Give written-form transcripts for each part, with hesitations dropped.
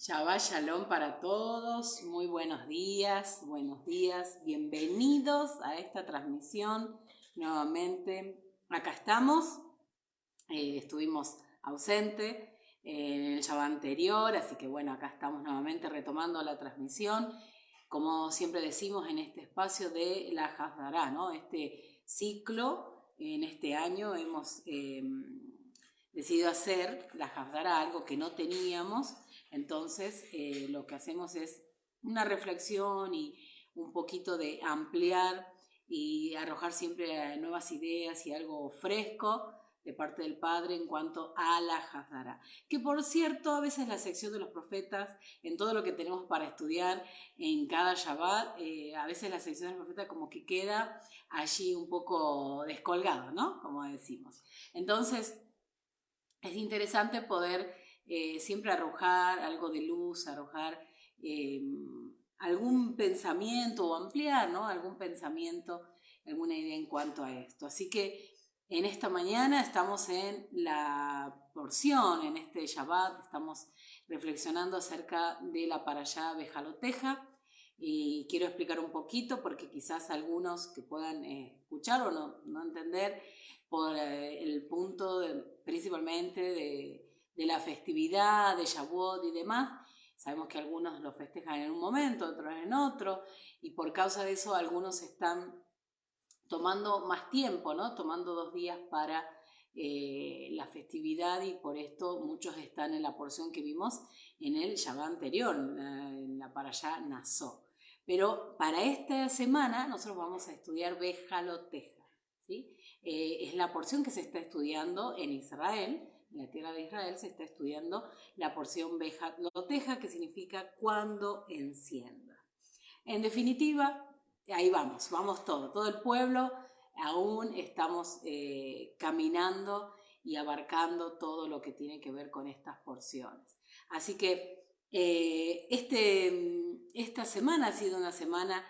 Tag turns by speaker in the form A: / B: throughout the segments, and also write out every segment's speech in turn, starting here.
A: Shabbat Shalom para todos, muy buenos días, bienvenidos a esta transmisión. Nuevamente, acá estamos, estuvimos ausentes en el Shabbat anterior, así que bueno, acá estamos nuevamente retomando la transmisión. Como siempre decimos en este espacio de la Hasdará, ¿no? Este ciclo, en este año hemos decidido hacer la Hasdará, algo que no teníamos. Entonces lo que hacemos es una reflexión y un poquito de ampliar y arrojar siempre nuevas ideas y algo fresco de parte del Padre en cuanto a la Hasdará. Que por cierto, a veces la sección de los profetas, en todo lo que tenemos para estudiar en cada Shabbat, a veces la sección de los profetas como que queda allí un poco descolgado, ¿no? Como decimos. Entonces, es interesante poder siempre arrojar algo de luz, arrojar algún pensamiento o ampliar, ¿no? Algún pensamiento, alguna idea en cuanto a esto. Así que en esta mañana estamos en la porción, en este Shabbat, estamos reflexionando acerca de la Parashá Bejaloteja y quiero explicar un poquito porque quizás algunos que puedan escuchar o no entender por el punto principalmente de la festividad, de Shavuot y demás. Sabemos que algunos lo festejan en un momento, otros en otro, y por causa de eso algunos están tomando más tiempo, ¿no? Tomando 2 días para la festividad y por esto muchos están en la porción que vimos en el Shabbat anterior, en la Parashá Nazó. Pero para esta semana nosotros vamos a estudiar Bejaloteja, ¿sí? Es la porción que se está estudiando en Israel, en la tierra de Israel se está estudiando la porción Bejaloteja, que significa cuando encienda. En definitiva, ahí vamos todo el pueblo aún estamos caminando y abarcando todo lo que tiene que ver con estas porciones. Así que esta semana ha sido una semana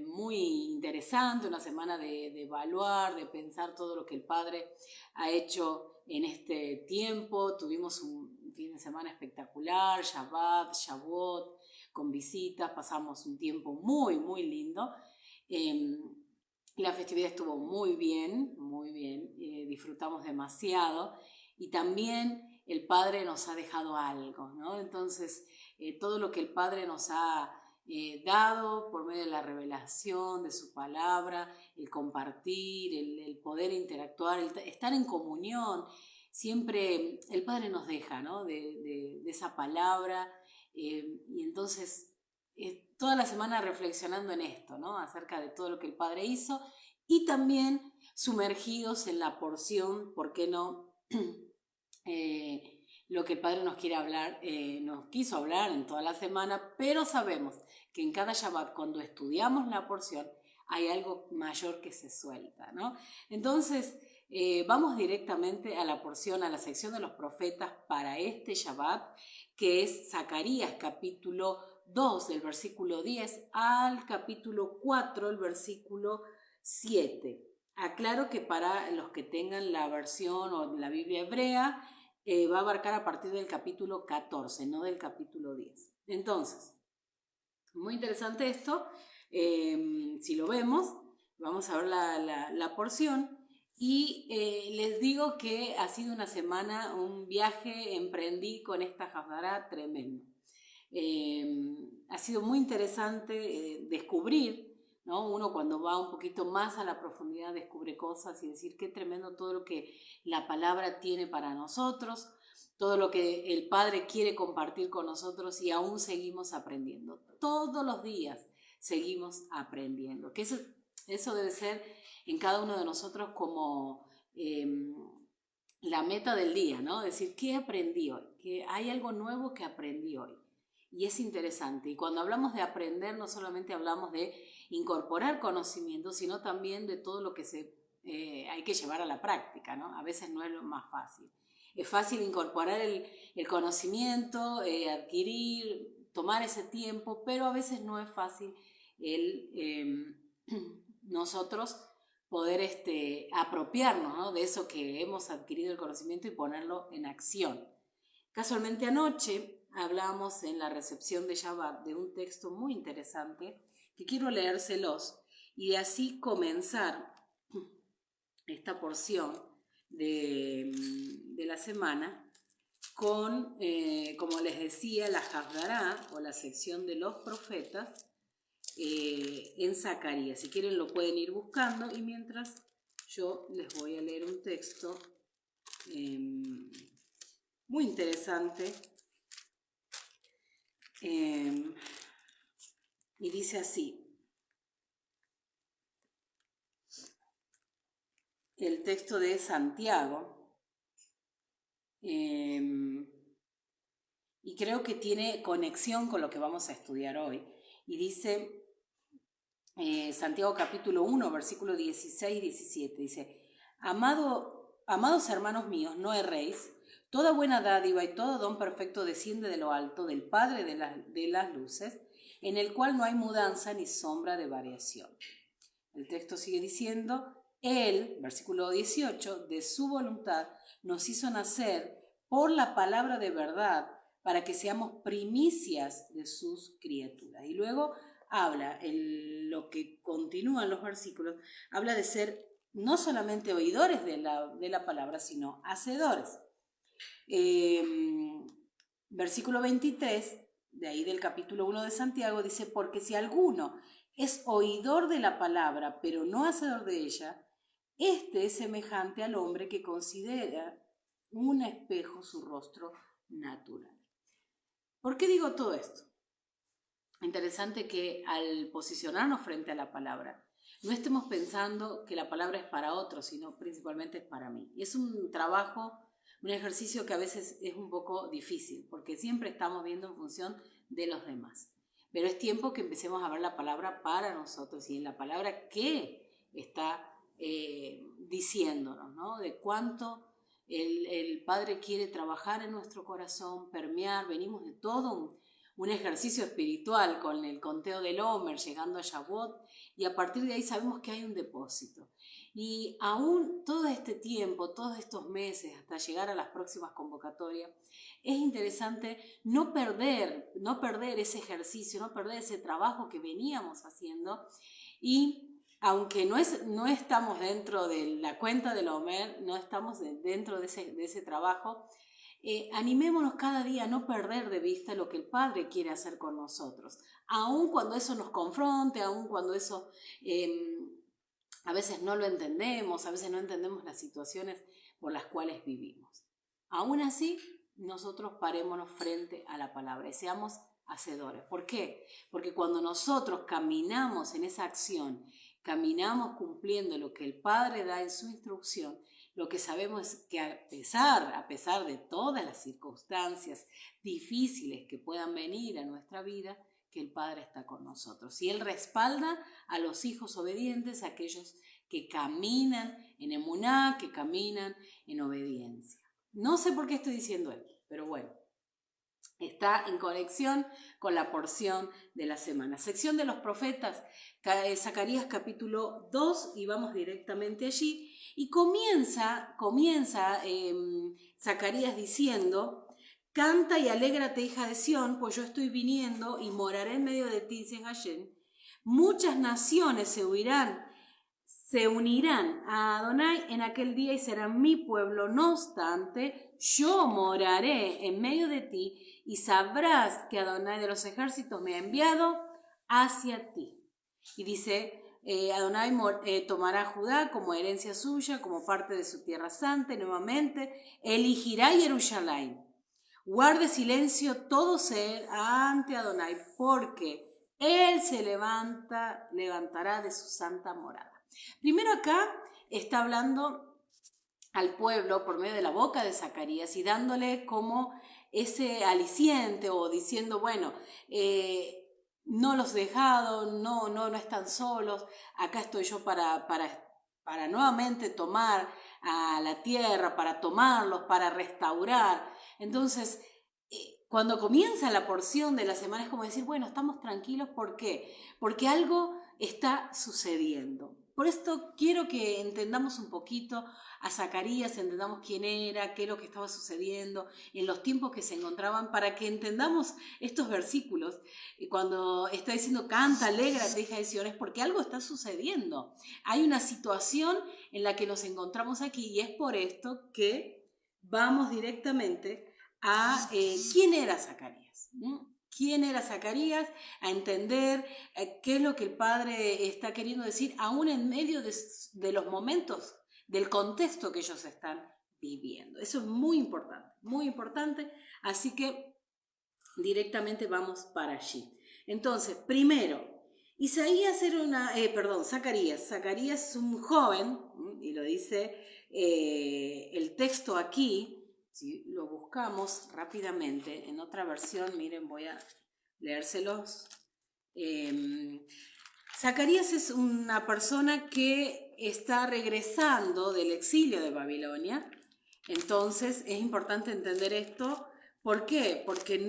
A: muy interesante, una semana de evaluar, de pensar todo lo que el Padre ha hecho en este tiempo. Tuvimos un fin de semana espectacular, Shabbat, Shavuot, con visitas, pasamos un tiempo muy, muy lindo. La festividad estuvo muy bien, disfrutamos demasiado y también el Padre nos ha dejado algo, ¿no? Entonces, todo lo que el Padre nos ha dado por medio de la revelación de su palabra, el compartir, el poder interactuar, el estar en comunión, siempre el Padre nos deja, ¿no? de esa palabra y entonces toda la semana reflexionando en esto, ¿no? Acerca de todo lo que el Padre hizo y también sumergidos en la porción, ¿por qué no? Lo que el Padre nos quiere hablar, nos quiso hablar en toda la semana, pero sabemos que en cada Shabbat, cuando estudiamos la porción, hay algo mayor que se suelta, ¿no? Entonces, vamos directamente a la porción, a la sección de los profetas para este Shabbat, que es Zacarías capítulo 2, del versículo 10 al capítulo 4, el versículo 7. Aclaro que para los que tengan la versión o la Biblia hebrea, va a abarcar a partir del capítulo 14, no del capítulo 10. Entonces, muy interesante esto. Si lo vemos, vamos a ver la porción. Y les digo que ha sido una semana, un viaje, emprendí con esta Haftará tremendo. Ha sido muy interesante descubrir, ¿no? Uno cuando va un poquito más a la profundidad descubre cosas y decir qué tremendo todo lo que la palabra tiene para nosotros, todo lo que el Padre quiere compartir con nosotros y aún seguimos aprendiendo. Todos los días seguimos aprendiendo. Que eso debe ser en cada uno de nosotros como la meta del día, ¿no? Decir, ¿qué aprendí hoy? Que hay algo nuevo que aprendí hoy. Y es interesante. Y cuando hablamos de aprender, no solamente hablamos de incorporar conocimiento, sino también de todo lo que hay que llevar a la práctica, ¿no? A veces no es lo más fácil. Es fácil incorporar el conocimiento, adquirir, tomar ese tiempo, pero a veces no es fácil nosotros poder apropiarnos, ¿no? De eso que hemos adquirido el conocimiento y ponerlo en acción. Casualmente anoche hablamos en la recepción de Shabbat de un texto muy interesante que quiero leérselos y así comenzar esta porción de la semana con, como les decía, la Haftará o la sección de los profetas en Zacarías. Si quieren lo pueden ir buscando y mientras yo les voy a leer un texto muy interesante y dice así. El texto de Santiago y creo que tiene conexión con lo que vamos a estudiar hoy y dice Santiago capítulo 1 versículo 16 y 17 dice amados hermanos míos, no erréis, toda buena dádiva y todo don perfecto desciende de lo alto, del Padre de las luces, en el cual no hay mudanza ni sombra de variación. El texto sigue diciendo, Él, versículo 18, de su voluntad nos hizo nacer por la palabra de verdad para que seamos primicias de sus criaturas. Y luego habla, lo que continúan los versículos, habla de ser no solamente oidores de la palabra, sino hacedores. Versículo 23, de ahí del capítulo 1 de Santiago, dice, porque si alguno es oidor de la palabra, pero no hacedor de ella, este es semejante al hombre que considera un espejo su rostro natural. ¿Por qué digo todo esto? Interesante que al posicionarnos frente a la palabra, no estemos pensando que la palabra es para otros, sino principalmente es para mí. Y es un trabajo, un ejercicio que a veces es un poco difícil, porque siempre estamos viendo en función de los demás. Pero es tiempo que empecemos a ver la palabra para nosotros y en la palabra que está diciéndonos, ¿no? De cuánto el Padre quiere trabajar en nuestro corazón, permear. Venimos de todo un ejercicio espiritual con el conteo del Omer, llegando a Shavuot, y a partir de ahí sabemos que hay un depósito. Y aún todo este tiempo, todos estos meses, hasta llegar a las próximas convocatorias, es interesante no perder ese ejercicio, no perder ese trabajo que veníamos haciendo. Y aunque no estamos dentro de la cuenta del Omer, no estamos dentro de ese trabajo, animémonos cada día a no perder de vista lo que el Padre quiere hacer con nosotros, aun cuando eso nos confronte, aun cuando eso a veces no lo entendemos, a veces no entendemos las situaciones por las cuales vivimos. Aún así, nosotros parémonos frente a la palabra y seamos hacedores. ¿Por qué? Porque cuando nosotros caminamos en esa acción, caminamos cumpliendo lo que el Padre da en su instrucción, lo que sabemos es que a pesar de todas las circunstancias difíciles que puedan venir a nuestra vida, que el Padre está con nosotros. Y Él respalda a los hijos obedientes, a aquellos que caminan en emuná, que caminan en obediencia. No sé por qué estoy diciendo esto, pero bueno, está en conexión con la porción de la semana. Sección de los profetas, Zacarías capítulo 2, y vamos directamente allí. Y comienza Zacarías diciendo: canta y alégrate, hija de Sión, pues yo estoy viniendo y moraré en medio de ti, dice Hashem. Muchas naciones se unirán a Adonai en aquel día y serán mi pueblo. No obstante, yo moraré en medio de ti y sabrás que Adonai de los ejércitos me ha enviado hacia ti. Y dice, Adonai tomará a Judá como herencia suya, como parte de su tierra santa, y nuevamente elegirá Jerusalén. Guarde silencio todo ser ante Adonai, porque Él se levantará de su santa morada. Primero acá está hablando al pueblo por medio de la boca de Zacarías y dándole como ese aliciente o diciendo, bueno, no los he dejado, no están solos, acá estoy yo para nuevamente tomar a la tierra, para tomarlos, para restaurar. Entonces, cuando comienza la porción de la semana es como decir, bueno, estamos tranquilos, ¿por qué? Porque algo está sucediendo. Por esto quiero que entendamos un poquito a Zacarías, entendamos quién era, qué es lo que estaba sucediendo, en los tiempos que se encontraban, para que entendamos estos versículos. Cuando está diciendo, canta, alégrate, hija de Sión, es porque algo está sucediendo. Hay una situación en la que nos encontramos aquí y es por esto que vamos directamente a quién era Zacarías. ¿Quién era Zacarías? A entender qué es lo que el Padre está queriendo decir, aún en medio de los momentos, del contexto que ellos están viviendo. Eso es muy importante, así que directamente vamos para allí. Entonces, primero, Zacarías es un joven, y lo dice el texto aquí. Si lo buscamos rápidamente en otra versión, miren, voy a leérselos. Zacarías es una persona que está regresando del exilio de Babilonia. Entonces es importante entender esto. ¿Por qué? Porque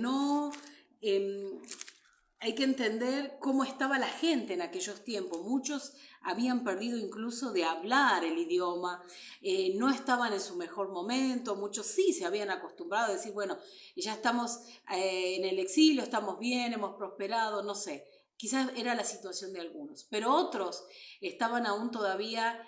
A: hay que entender cómo estaba la gente en aquellos tiempos. Muchos habían perdido incluso de hablar el idioma, no estaban en su mejor momento, muchos sí se habían acostumbrado a decir, bueno, ya estamos en el exilio, estamos bien, hemos prosperado, no sé. Quizás era la situación de algunos, pero otros estaban aún todavía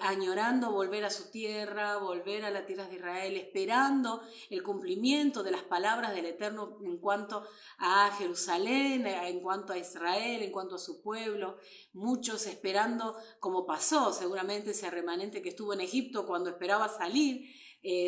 A: añorando volver a su tierra, volver a las tierras de Israel, esperando el cumplimiento de las palabras del Eterno en cuanto a Jerusalén, en cuanto a Israel, en cuanto a su pueblo. Muchos esperando, como pasó seguramente ese remanente que estuvo en Egipto cuando esperaba salir,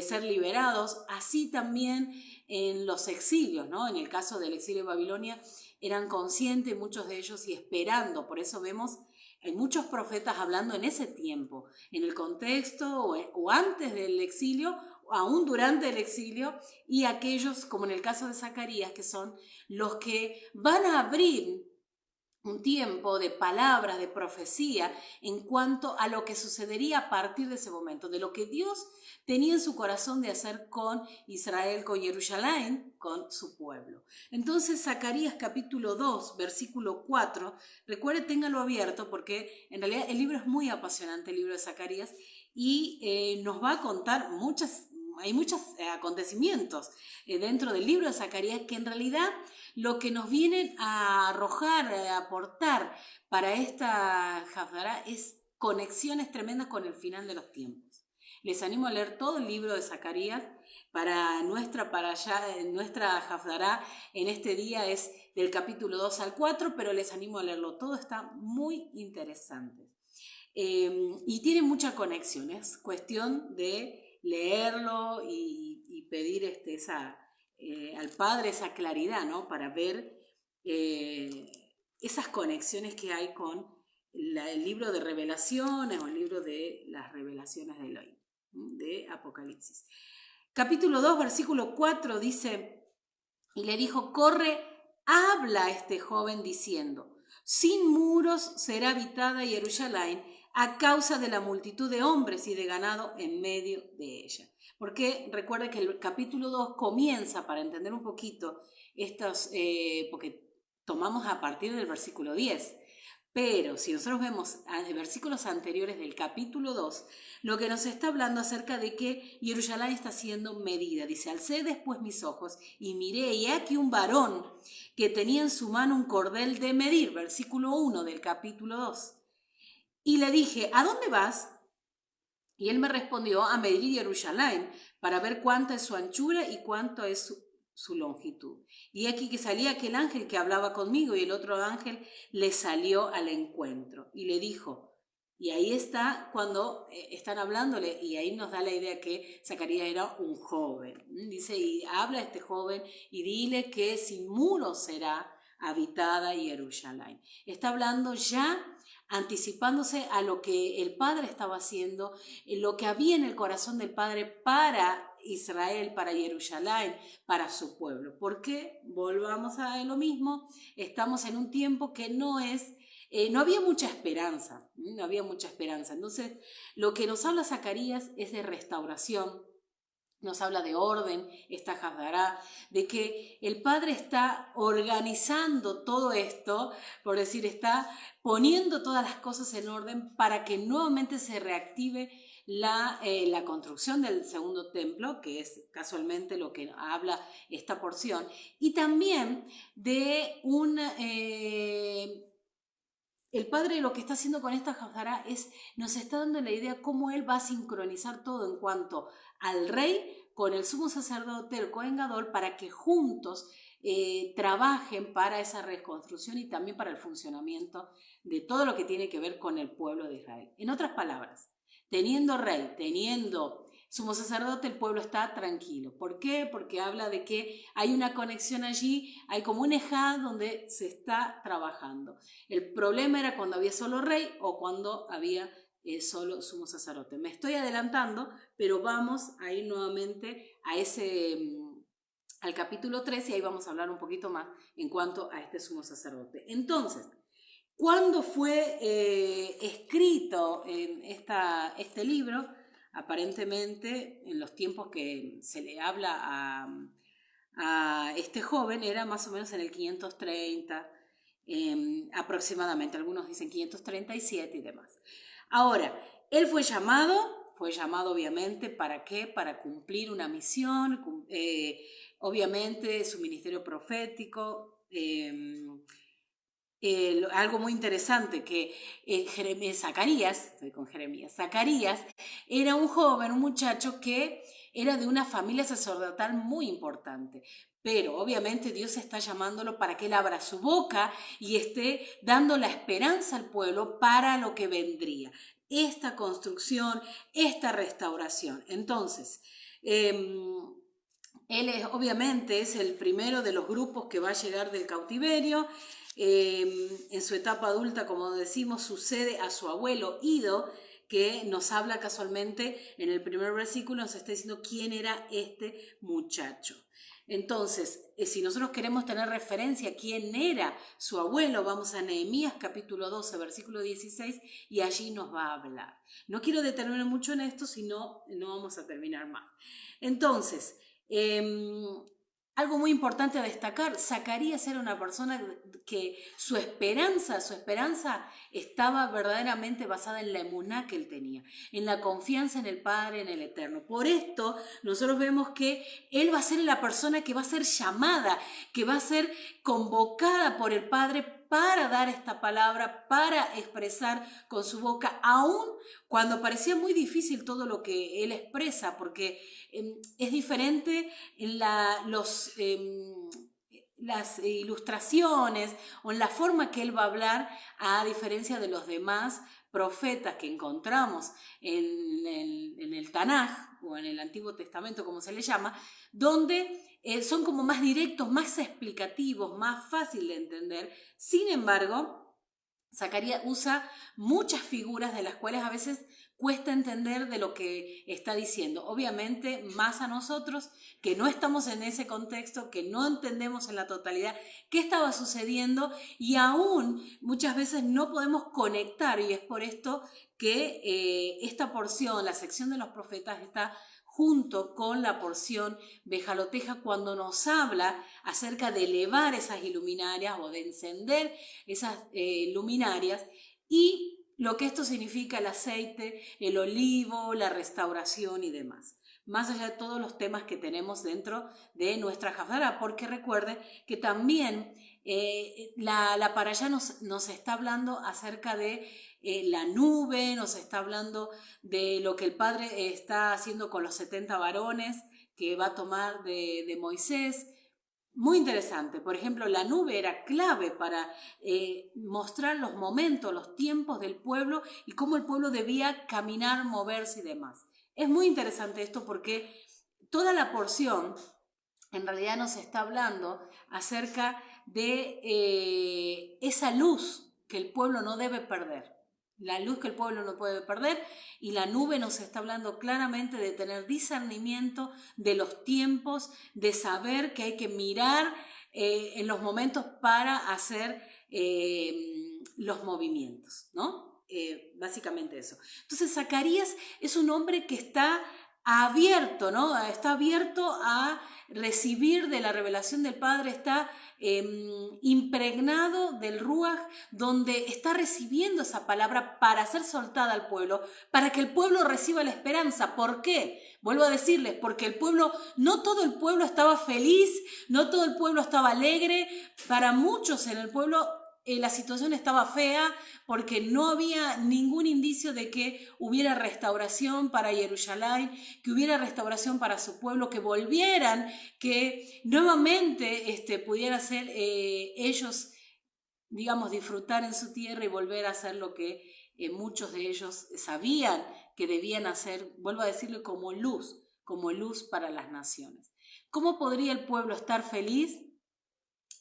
A: ser liberados, así también en los exilios, ¿no? En el caso del exilio de Babilonia, eran conscientes muchos de ellos y esperando. Por eso vemos hay muchos profetas hablando en ese tiempo, en el contexto o antes del exilio, o aún durante el exilio, y aquellos, como en el caso de Zacarías, que son los que van a abrir un tiempo de palabras, de profecía en cuanto a lo que sucedería a partir de ese momento, de lo que Dios tenía en su corazón de hacer con Israel, con Jerusalén, con su pueblo. Entonces Zacarías capítulo 2, versículo 4, recuerde, téngalo abierto porque en realidad el libro es muy apasionante, el libro de Zacarías, y nos va a contar hay muchos acontecimientos dentro del libro de Zacarías que en realidad lo que nos vienen a arrojar, a aportar para esta Haftará es conexiones tremendas con el final de los tiempos. Les animo a leer todo el libro de Zacarías. Para nuestra Haftará en este día es del capítulo 2 al 4, pero les animo a leerlo. Todo está muy interesante. Y tiene mucha conexión, es cuestión de leerlo y pedir al Padre esa claridad, ¿no? Para ver esas conexiones que hay con el libro de revelaciones o el libro de las revelaciones de Elohim, de Apocalipsis. Capítulo 2, versículo 4 dice, y le dijo, corre, habla a este joven diciendo, sin muros será habitada Jerusalén a causa de la multitud de hombres y de ganado en medio de ella. Porque recuerda que el capítulo 2 comienza, para entender un poquito, porque tomamos a partir del versículo 10. Pero si nosotros vemos versículos anteriores del capítulo 2, lo que nos está hablando acerca de que Jerusalén está siendo medida. Dice, alcé después mis ojos y miré, y aquí un varón que tenía en su mano un cordel de medir, versículo 1 del capítulo 2. Y le dije, ¿a dónde vas? Y él me respondió, a medir Jerusalén, para ver cuánta es su anchura y cuánto es su longitud. Y aquí que salía aquel ángel que hablaba conmigo, y el otro ángel le salió al encuentro y le dijo, y ahí está cuando están hablándole, y ahí nos da la idea que Zacarías era un joven. Dice, y habla a este joven y dile que sin muros será habitada Jerusalén. Está hablando ya anticipándose a lo que el Padre estaba haciendo, lo que había en el corazón del Padre para Israel, para Jerusalén, para su pueblo. Porque volvamos a lo mismo, estamos en un tiempo que no había mucha esperanza, no había mucha esperanza. Entonces, lo que nos habla Zacarías es de restauración, nos habla de orden, esta Haftará, de que el Padre está organizando todo esto, por decir, está poniendo todas las cosas en orden para que nuevamente se reactive la construcción del segundo templo, que es casualmente lo que habla esta porción, y también de el Padre lo que está haciendo con esta Haftará nos está dando la idea cómo Él va a sincronizar todo en cuanto al rey con el sumo sacerdote, el Cohen Gadol, para que juntos trabajen para esa reconstrucción y también para el funcionamiento de todo lo que tiene que ver con el pueblo de Israel. En otras palabras, teniendo rey, teniendo sumo sacerdote, el pueblo está tranquilo. ¿Por qué? Porque habla de que hay una conexión allí, hay como un ejad donde se está trabajando. El problema era cuando había solo rey o cuando había solo sumo sacerdote. Me estoy adelantando, pero vamos a ir nuevamente al capítulo 3 y ahí vamos a hablar un poquito más en cuanto a este sumo sacerdote. Entonces, ¿cuándo fue escrito en este libro? Aparentemente, en los tiempos que se le habla a este joven, era más o menos en el 530 aproximadamente. Algunos dicen 537 y demás. Ahora, él fue llamado obviamente, ¿para qué? Para cumplir una misión, obviamente su ministerio profético. Algo muy interesante que Zacarías era un joven, un muchacho que era de una familia sacerdotal muy importante, pero obviamente Dios está llamándolo para que él abra su boca y esté dando la esperanza al pueblo para lo que vendría, esta construcción, esta restauración. Entonces, él obviamente es el primero de los grupos que va a llegar del cautiverio. En su etapa adulta, como decimos, sucede a su abuelo Ido, que nos habla casualmente en el primer versículo, nos está diciendo quién era este muchacho. Entonces, si nosotros queremos tener referencia a quién era su abuelo, vamos a Nehemías capítulo 12, versículo 16, y allí nos va a hablar. No quiero detenerme mucho en esto, sino no vamos a terminar más. Entonces, algo muy importante a destacar, Zacarías era una persona que su esperanza estaba verdaderamente basada en la emuná que él tenía, en la confianza en el Padre, en el Eterno. Por esto, nosotros vemos que él va a ser la persona que va a ser llamada, que va a ser convocada por el Padre para dar esta palabra, para expresar con su boca, aún cuando parecía muy difícil todo lo que él expresa, porque es diferente en las ilustraciones o en la forma que él va a hablar, a diferencia de los demás profetas que encontramos en el Tanaj o en el Antiguo Testamento, como se le llama, donde son como más directos, más explicativos, más fácil de entender. Sin embargo, Zacarías usa muchas figuras de las cuales a veces cuesta entender de lo que está diciendo. Obviamente, más a nosotros que no estamos en ese contexto, que no entendemos en la totalidad qué estaba sucediendo y aún muchas veces no podemos conectar, y es por esto que esta porción, la sección de los profetas, está junto con la porción Bejaloteja cuando nos habla acerca de elevar esas iluminarias o de encender esas luminarias y lo que esto significa, el aceite, el olivo, la restauración y demás. Más allá de todos los temas que tenemos dentro de nuestra Haftará, porque recuerden que también la parashá nos está hablando acerca de la nube, nos está hablando de lo que el Padre está haciendo con los 70 varones que va a tomar de Moisés. Muy interesante. Por ejemplo, la nube era clave para mostrar los momentos, los tiempos del pueblo y cómo el pueblo debía caminar, moverse y demás. Es muy interesante esto porque toda la porción en realidad nos está hablando acerca de esa luz que el pueblo no debe perder. La luz que el pueblo no puede perder, y la nube nos está hablando claramente de tener discernimiento de los tiempos, de saber que hay que mirar en los momentos para hacer los movimientos, ¿no? Básicamente eso. Entonces Zacarías es un hombre que está abierto, ¿no? Está abierto a recibir de la revelación del Padre, está impregnado del Ruaj, donde está recibiendo esa palabra para ser soltada al pueblo, para que el pueblo reciba la esperanza. ¿Por qué? Vuelvo a decirles, porque el pueblo, no todo el pueblo estaba feliz, no todo el pueblo estaba alegre, para muchos en el pueblo la situación estaba fea porque no había ningún indicio de que hubiera restauración para Jerusalén, que hubiera restauración para su pueblo, que volvieran, que nuevamente pudiera ser ellos, digamos, disfrutar en su tierra y volver a hacer lo que muchos de ellos sabían que debían hacer, vuelvo a decirlo, como luz para las naciones. ¿Cómo podría el pueblo estar feliz?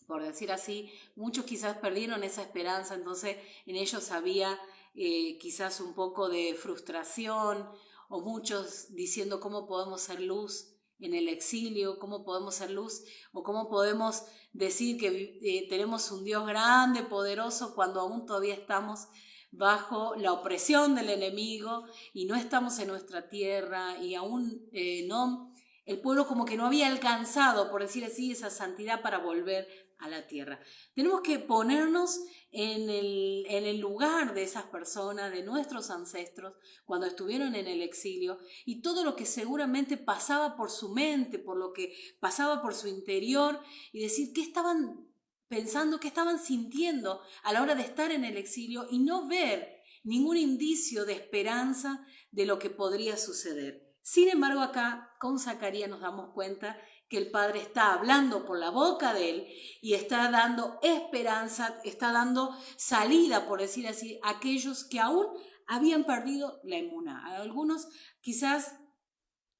A: Por decir así, muchos quizás perdieron esa esperanza, entonces en ellos había quizás un poco de frustración, o muchos diciendo cómo podemos ser luz en el exilio, cómo podemos ser luz, o cómo podemos decir que tenemos un Dios grande, poderoso, cuando aún todavía estamos bajo la opresión del enemigo y no estamos en nuestra tierra y aún no, el pueblo como que no había alcanzado, por decir así, esa santidad para volver a la tierra. Tenemos que ponernos en el lugar de esas personas, de nuestros ancestros, cuando estuvieron en el exilio, y todo lo que seguramente pasaba por su mente, por lo que pasaba por su interior, y decir qué estaban pensando, qué estaban sintiendo a la hora de estar en el exilio y no ver ningún indicio de esperanza de lo que podría suceder. Sin embargo, acá con Zacarías nos damos cuenta que el Padre está hablando por la boca de él y está dando esperanza, está dando salida, por decir así, a aquellos que aún habían perdido la emuná. Algunos quizás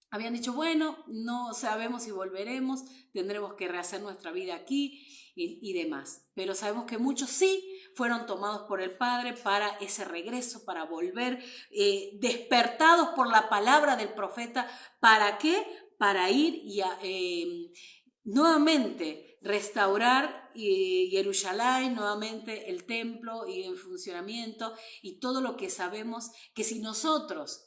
A: habían dicho, bueno, no sabemos si volveremos, tendremos que rehacer nuestra vida aquí y demás. Pero sabemos que muchos sí fueron tomados por el Padre para ese regreso, para volver, despertados por la palabra del profeta. ¿Para qué? Para ir y nuevamente restaurar Jerusalén, nuevamente el templo y en funcionamiento y todo lo que sabemos que si nosotros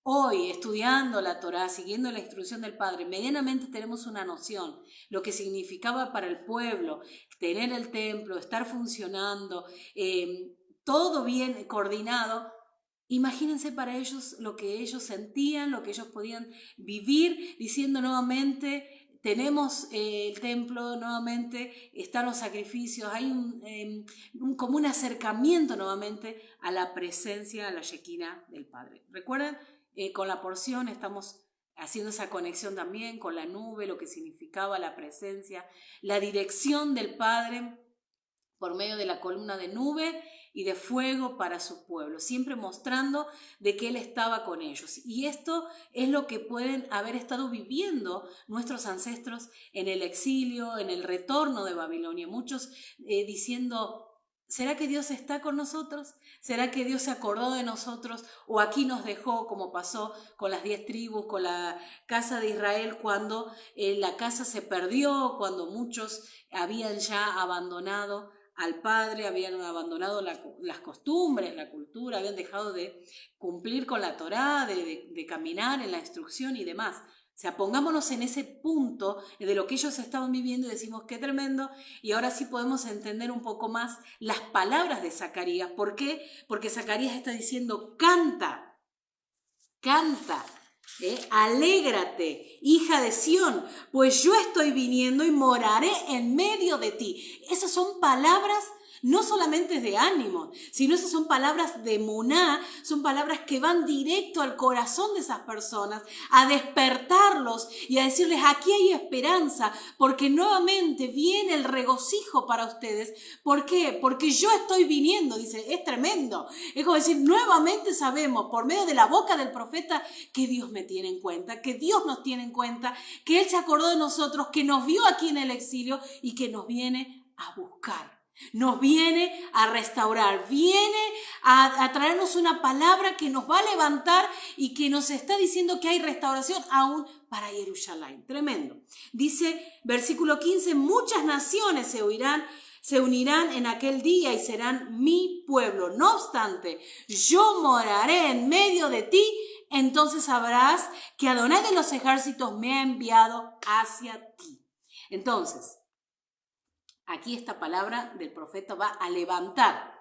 A: hoy estudiando la Torá, siguiendo la instrucción del Padre, medianamente tenemos una noción, lo que significaba para el pueblo tener el templo, estar funcionando, todo bien coordinado. Imagínense para ellos lo que ellos sentían, lo que ellos podían vivir, diciendo nuevamente, tenemos el templo, nuevamente están los sacrificios, hay como un acercamiento nuevamente a la presencia, a la Shekinah del Padre. ¿Recuerdan? Con la porción estamos haciendo esa conexión también con la nube, lo que significaba la presencia, la dirección del Padre por medio de la columna de nube y de fuego para su pueblo, siempre mostrando de que Él estaba con ellos. Y esto es lo que pueden haber estado viviendo nuestros ancestros en el exilio, en el retorno de Babilonia. Muchos diciendo, ¿será que Dios está con nosotros? ¿Será que Dios se acordó de nosotros? ¿O aquí nos dejó como pasó con las 10 tribus, con la casa de Israel, cuando la casa se perdió, cuando muchos habían ya abandonado al Padre, habían abandonado las costumbres, la cultura, habían dejado de cumplir con la Torá, de caminar en la instrucción y demás? O sea, pongámonos en ese punto de lo que ellos estaban viviendo y decimos, qué tremendo, y ahora sí podemos entender un poco más las palabras de Zacarías. ¿Por qué? Porque Zacarías está diciendo, canta, canta, alégrate, hija de Sión, pues yo estoy viniendo y moraré en medio de ti. Esas son palabras no solamente de ánimo, sino esas son palabras de emuná, son palabras que van directo al corazón de esas personas, a despertarlos y a decirles, aquí hay esperanza, porque nuevamente viene el regocijo para ustedes. ¿Por qué? Porque yo estoy viniendo, dice, es tremendo. Es como decir, nuevamente sabemos por medio de la boca del profeta que Dios me tiene en cuenta, que Dios nos tiene en cuenta, que Él se acordó de nosotros, que nos vio aquí en el exilio y que nos viene a buscar. Nos viene a restaurar, viene a traernos una palabra que nos va a levantar y que nos está diciendo que hay restauración aún para Jerusalén. Tremendo. Dice, versículo 15, muchas naciones se unirán en aquel día y serán mi pueblo. No obstante, yo moraré en medio de ti, entonces sabrás que Adonai de los ejércitos me ha enviado hacia ti. Entonces, aquí esta palabra del profeta va a levantar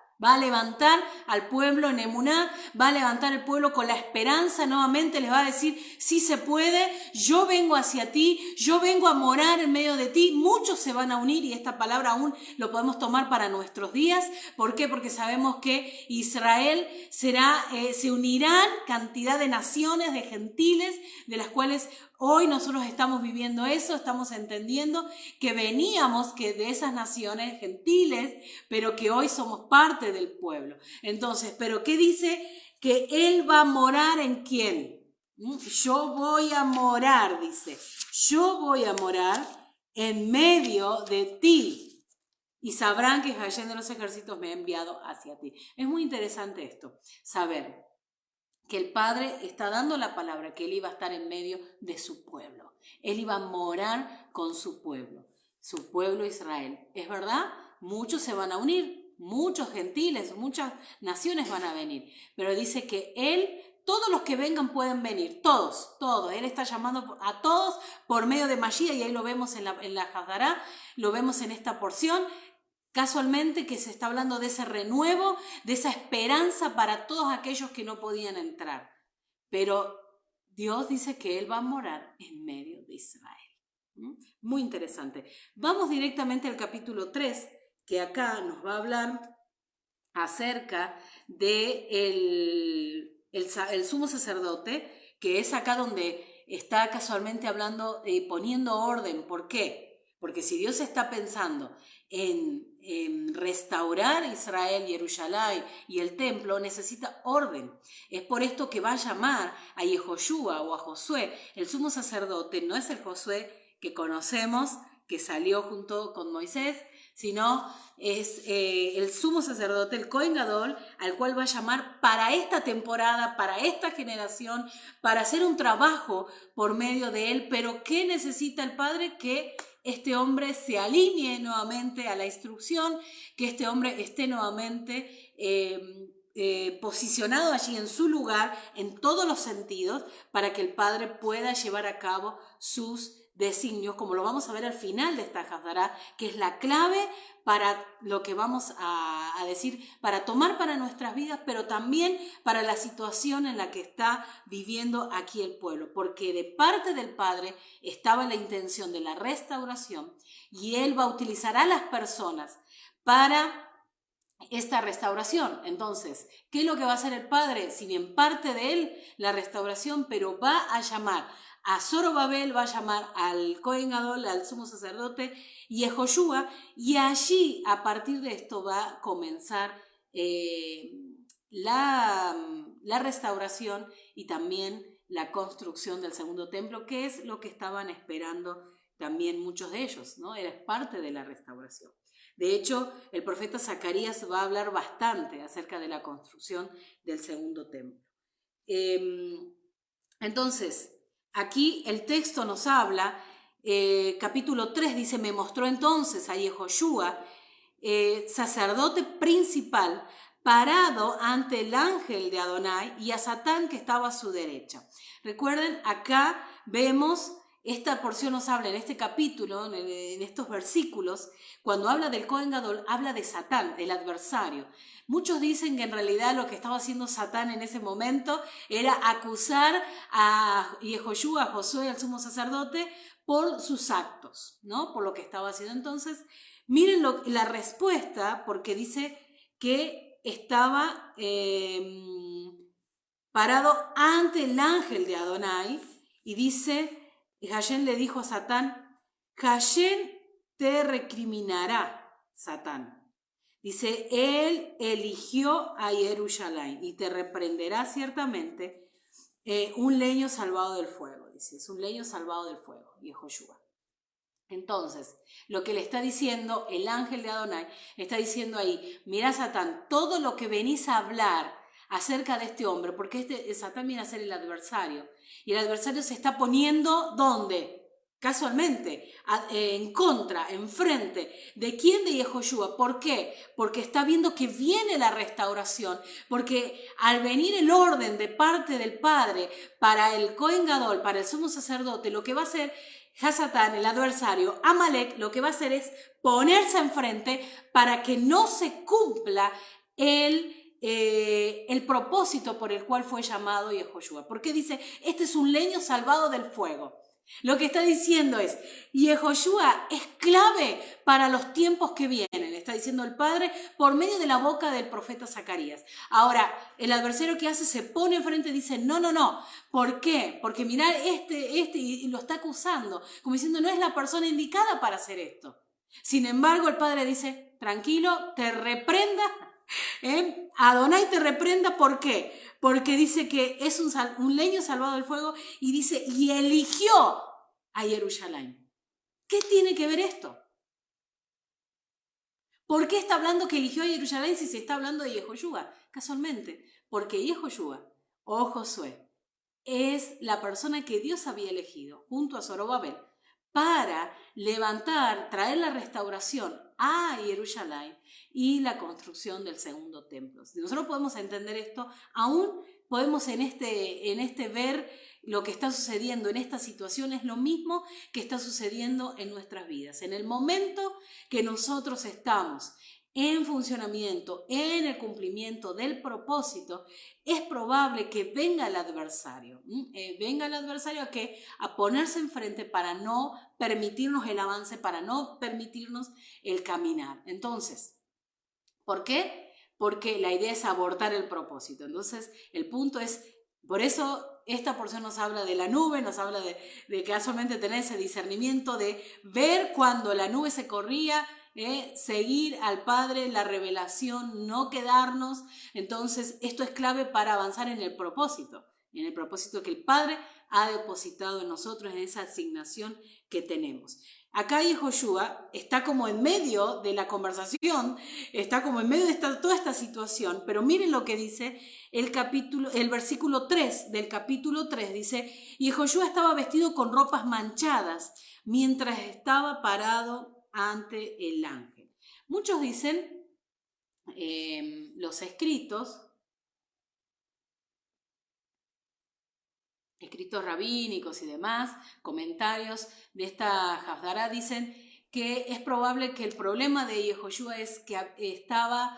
A: al pueblo en emuná, va a levantar al pueblo con la esperanza, nuevamente les va a decir, sí se puede, yo vengo hacia ti, yo vengo a morar en medio de ti. Muchos se van a unir y esta palabra aún lo podemos tomar para nuestros días. ¿Por qué? Porque sabemos que Israel se unirán cantidad de naciones, de gentiles, de las cuales hoy nosotros estamos viviendo eso, estamos entendiendo que veníamos de esas naciones gentiles, pero que hoy somos parte del pueblo. Entonces, ¿pero qué dice? Que Él va a morar ¿en quién? Yo voy a morar, dice. Yo voy a morar en medio de ti y sabrán que Hashem de los ejércitos me ha enviado hacia ti. Es muy interesante esto, saber que el Padre está dando la palabra, que Él iba a estar en medio de su pueblo. Él iba a morar con su pueblo Israel. ¿Es verdad? Muchos se van a unir, muchos gentiles, muchas naciones van a venir. Pero dice que Él, todos los que vengan pueden venir, todos. Él está llamando a todos por medio de Mashiach, y ahí lo vemos en la Hadará, lo vemos en esta porción. Casualmente que se está hablando de ese renuevo, de esa esperanza para todos aquellos que no podían entrar. Pero Dios dice que Él va a morar en medio de Israel. Muy interesante. Vamos directamente al capítulo 3, que acá nos va a hablar acerca de el sumo sacerdote, que es acá donde está casualmente hablando, poniendo orden. ¿Por qué? Porque si Dios está pensando en restaurar Israel, Jerusalén y el templo, necesita orden. Es por esto que va a llamar a Yehoshua o a Josué. El sumo sacerdote no es el Josué que conocemos, que salió junto con Moisés, sino es el sumo sacerdote, el Cohen Gadol, al cual va a llamar para esta temporada, para esta generación, para hacer un trabajo por medio de él. Pero ¿qué necesita el Padre? Que este hombre se alinee nuevamente a la instrucción, que este hombre esté nuevamente posicionado allí en su lugar, en todos los sentidos, para que el Padre pueda llevar a cabo sus designios, como lo vamos a ver al final de esta Haftará, que es la clave para lo que vamos a decir, para tomar para nuestras vidas, pero también para la situación en la que está viviendo aquí el pueblo, porque de parte del Padre estaba la intención de la restauración y Él va a utilizar a las personas para esta restauración. Entonces, ¿qué es lo que va a hacer el Padre? Si bien parte de Él la restauración, pero va a llamar a Zorobabel, va a llamar al Cohen Gadol, al sumo sacerdote, y a Joshua, y allí, a partir de esto, va a comenzar la restauración y también la construcción del segundo templo, que es lo que estaban esperando también muchos de ellos, ¿no? Era parte de la restauración. De hecho, el profeta Zacarías va a hablar bastante acerca de la construcción del segundo templo. Entonces, aquí el texto nos habla, capítulo 3 dice, me mostró entonces a Yehoshua, sacerdote principal, parado ante el ángel de Adonai y a Satán que estaba a su derecha. Recuerden, acá vemos, esta porción nos habla en este capítulo, en estos versículos, cuando habla del Cohen Gadol, habla de Satán, el adversario. Muchos dicen que en realidad lo que estaba haciendo Satán en ese momento era acusar a Yehoshua, a Josué, al sumo sacerdote, por sus actos, ¿no? Por lo que estaba haciendo. Entonces, miren la respuesta, porque dice que estaba parado ante el ángel de Adonai y dice, Hashem le dijo a Satán, Hashem te recriminará, Satán. Dice, él eligió a Jerusalén y te reprenderá ciertamente un leño salvado del fuego. Dice, es un leño salvado del fuego, Yehoshua. Entonces, lo que le está diciendo el ángel de Adonai, está diciendo ahí, mira Satán, todo lo que venís a hablar acerca de este hombre, porque Satán viene a ser el adversario, y el adversario se está poniendo, ¿dónde? Casualmente, en contra, enfrente. ¿De quién? De Yehoshua. ¿Por qué? Porque está viendo que viene la restauración, porque al venir el orden de parte del Padre para el Cohen Gadol, para el sumo sacerdote, lo que va a hacer Hasatán, el adversario, Amalek, lo que va a hacer es ponerse enfrente para que no se cumpla el propósito por el cual fue llamado Yehoshua. Porque dice, este es un leño salvado del fuego. Lo que está diciendo es, Yehoshua es clave para los tiempos que vienen, está diciendo el Padre por medio de la boca del profeta Zacarías. Ahora, el adversario que hace se pone enfrente y dice, no, no, no. ¿Por qué? Porque mirá y lo está acusando, como diciendo, no es la persona indicada para hacer esto. Sin embargo, el Padre dice, tranquilo, te reprenda, Adonai te reprenda, ¿por qué? Porque dice que es un leño salvado del fuego y dice, y eligió a Jerusalén. ¿Qué tiene que ver esto? ¿Por qué está hablando que eligió a Jerusalén si se está hablando de Yehoshua? Casualmente, porque Yehoshua o Josué es la persona que Dios había elegido junto a Zorobabel para levantar, traer la restauración a Jerusalén y la construcción del segundo templo. Si nosotros podemos entender esto, aún podemos en este ver lo que está sucediendo en esta situación, es lo mismo que está sucediendo en nuestras vidas. En el momento que nosotros estamos en funcionamiento, en el cumplimiento del propósito, es probable que venga el adversario. A ponerse enfrente para no permitirnos el avance, para no permitirnos el caminar. Entonces, ¿por qué? Porque la idea es abortar el propósito. Entonces, el punto es, por eso esta porción nos habla de la nube, nos habla de que casualmente tener ese discernimiento de ver cuando la nube se corría, seguir al Padre, la revelación, no quedarnos. Entonces, esto es clave para avanzar en el propósito que el Padre ha depositado en nosotros, en esa asignación que tenemos. Acá Yehoshua está como en medio de la conversación, está como en medio de toda esta situación, pero miren lo que dice el versículo 3 del capítulo 3, dice, Yehoshua estaba vestido con ropas manchadas mientras estaba parado ante el ángel. Muchos dicen, los escritos rabínicos y demás, comentarios de esta Haftará dicen que es probable que el problema de Yehoshua es que estaba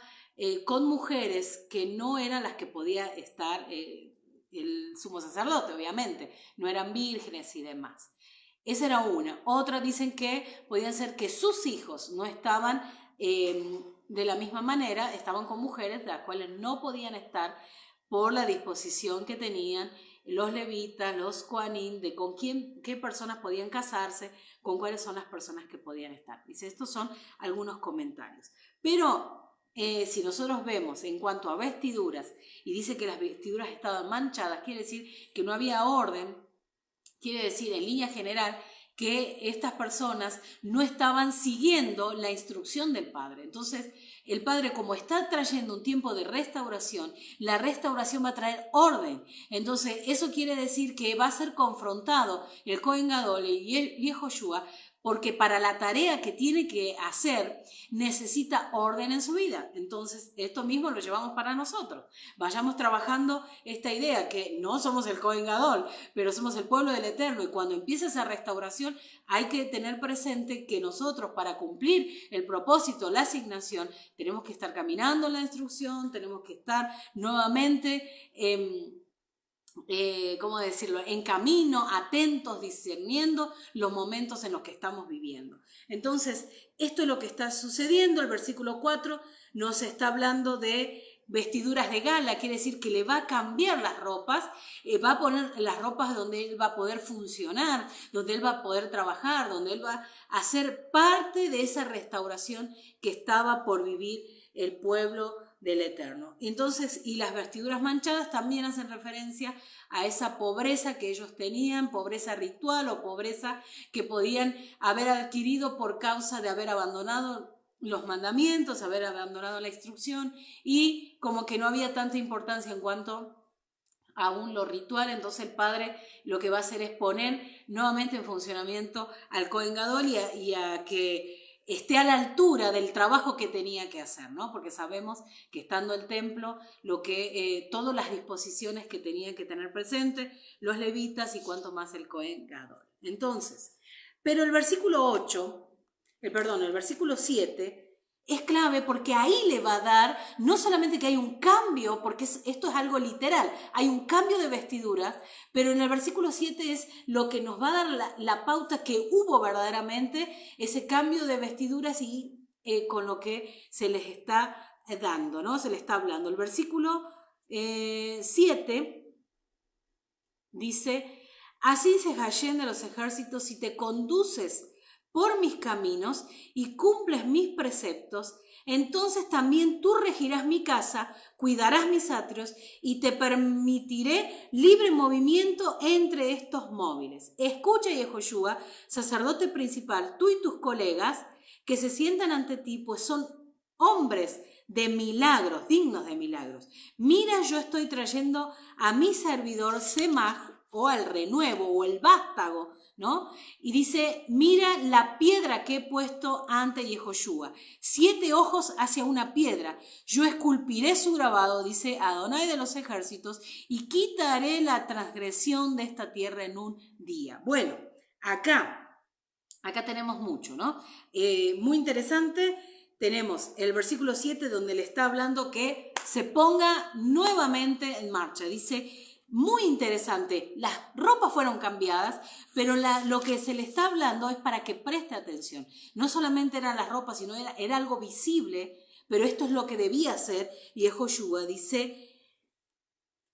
A: con mujeres que no eran las que podía estar el sumo sacerdote, obviamente, no eran vírgenes y demás. Esa era una. Otra dicen que podían ser que sus hijos no estaban de la misma manera, estaban con mujeres de las cuales no podían estar por la disposición que tenían los levitas, los kohanim, de con qué personas podían casarse, con cuáles son las personas que podían estar. Dice, estos son algunos comentarios. Pero si nosotros vemos en cuanto a vestiduras, y dice que las vestiduras estaban manchadas, quiere decir que no había orden, quiere decir en línea general que estas personas no estaban siguiendo la instrucción del Padre. Entonces, el Padre, como está trayendo un tiempo de restauración, la restauración va a traer orden. Entonces, eso quiere decir que va a ser confrontado el Cohen Gadol y Yehoshua, porque para la tarea que tiene que hacer necesita orden en su vida. Entonces, esto mismo lo llevamos para nosotros. Vayamos trabajando esta idea que no somos el Cohen Gadol, pero somos el pueblo del Eterno. Y cuando empieza esa restauración, hay que tener presente que nosotros, para cumplir el propósito, la asignación, tenemos que estar caminando en la instrucción, tenemos que estar nuevamente ¿cómo decirlo?, en camino, atentos, discerniendo los momentos en los que estamos viviendo. Entonces, esto es lo que está sucediendo. El versículo 4 nos está hablando de vestiduras de gala, quiere decir que le va a cambiar las ropas, va a poner las ropas donde él va a poder funcionar, donde él va a poder trabajar, donde él va a ser parte de esa restauración que estaba por vivir el pueblo del Eterno. Entonces, y las vestiduras manchadas también hacen referencia a esa pobreza que ellos tenían, pobreza ritual o pobreza que podían haber adquirido por causa de haber abandonado los mandamientos, haber abandonado la instrucción, y como que no había tanta importancia en cuanto aún lo ritual. Entonces el Padre lo que va a hacer es poner nuevamente en funcionamiento al Cohen Gadol y a que esté a la altura del trabajo que tenía que hacer, ¿no? Porque sabemos que estando el templo, todas las disposiciones que tenían que tener presente los levitas y cuanto más el Cohen Gadol. Entonces, pero el versículo 7 es clave, porque ahí le va a dar, no solamente que hay un cambio, porque esto es algo literal, hay un cambio de vestiduras, pero en el versículo 7 es lo que nos va a dar la pauta que hubo verdaderamente ese cambio de vestiduras y con lo que se les está dando, ¿no? Se les está hablando. El versículo 7 dice, así dice Hashem de los ejércitos, si te conduces por mis caminos y cumples mis preceptos, entonces también tú regirás mi casa, cuidarás mis atrios y te permitiré libre movimiento entre estos móviles. Escucha, Yehoshua, sacerdote principal, tú y tus colegas que se sientan ante ti, pues son hombres de milagros, dignos de milagros. Mira, yo estoy trayendo a mi servidor Semaj, o al renuevo, o el vástago, ¿no? Y dice, mira la piedra que he puesto ante Yehoshua, 7 ojos hacia una piedra, yo esculpiré su grabado, dice Adonai de los ejércitos, y quitaré la transgresión de esta tierra en un día. Bueno, acá tenemos mucho, ¿no? Muy interesante. Tenemos el versículo 7 donde le está hablando que se ponga nuevamente en marcha. Dice, muy interesante, las ropas fueron cambiadas, pero lo que se le está hablando es para que preste atención. No solamente eran las ropas, sino era algo visible, pero esto es lo que debía hacer. Y Yehoshua dice,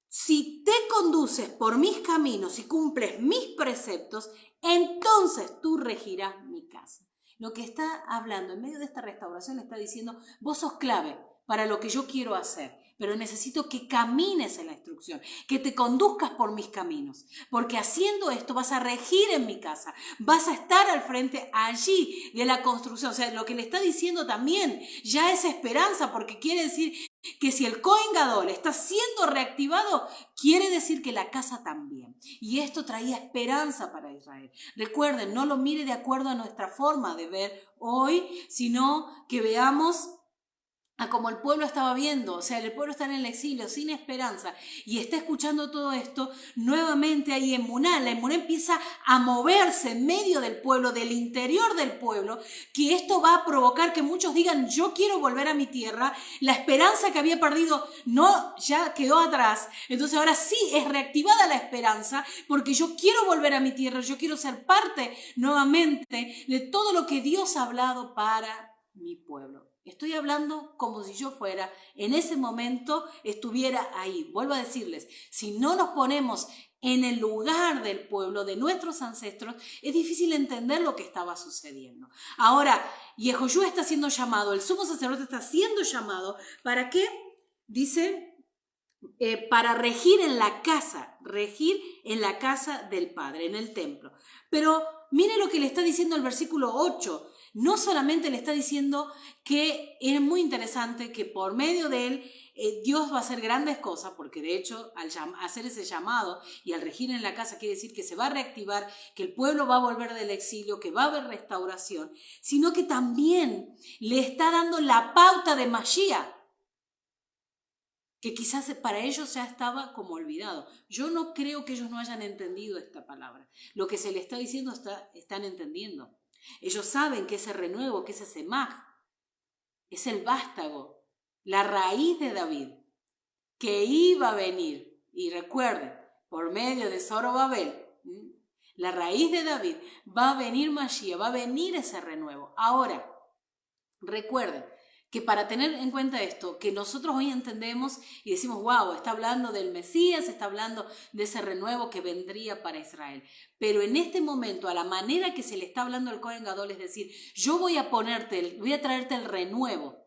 A: si te conduces por mis caminos y cumples mis preceptos, entonces tú regirás mi casa. Lo que está hablando en medio de esta restauración está diciendo, vos sos clave para lo que yo quiero hacer. pero necesito que camines en la instrucción, que te conduzcas por mis caminos, porque haciendo esto vas a regir en mi casa, vas a estar al frente allí de la construcción. O sea, lo que le está diciendo también ya es esperanza, porque quiere decir que si el Cohen Gadol está siendo reactivado, quiere decir que la casa también. Y esto traía esperanza para Israel. Recuerden, no lo mire de acuerdo a nuestra forma de ver hoy, sino que veamos a como el pueblo estaba viendo. O sea, el pueblo está en el exilio sin esperanza y está escuchando todo esto. Nuevamente hay emuná. La emuná empieza a moverse en medio del pueblo, del interior del pueblo, que esto va a provocar que muchos digan: yo quiero volver a mi tierra. La esperanza que había perdido no, ya quedó atrás. Entonces ahora sí es reactivada la esperanza, porque yo quiero volver a mi tierra, yo quiero ser parte nuevamente de todo lo que Dios ha hablado para mi pueblo. Estoy hablando como si yo fuera, en ese momento estuviera ahí. Vuelvo a decirles, si no nos ponemos en el lugar del pueblo, de nuestros ancestros, es difícil entender lo que estaba sucediendo. Ahora, Yehoshua está siendo llamado, el sumo sacerdote está siendo llamado, ¿para qué? Dice, para regir en la casa del Padre, en el templo. Pero mire lo que le está diciendo el versículo 8. No solamente le está diciendo que es muy interesante que por medio de él Dios va a hacer grandes cosas, porque de hecho al hacer ese llamado y al regir en la casa quiere decir que se va a reactivar, que el pueblo va a volver del exilio, que va a haber restauración, sino que también le está dando la pauta de Mashiach, que quizás para ellos ya estaba como olvidado. Yo no creo que ellos no hayan entendido esta palabra. Lo que se le está diciendo están entendiendo. Ellos saben que ese renuevo, que ese semaj, es el vástago, la raíz de David, que iba a venir. Y recuerden, por medio de Zorobabel, la raíz de David, va a venir Mashiach, va a venir ese renuevo. Ahora, recuerden que para tener en cuenta esto, que nosotros hoy entendemos y decimos: wow, está hablando del Mesías, está hablando de ese renuevo que vendría para Israel. Pero en este momento, a la manera que se le está hablando al Cohen Gadol, es decir, yo voy a traerte el renuevo.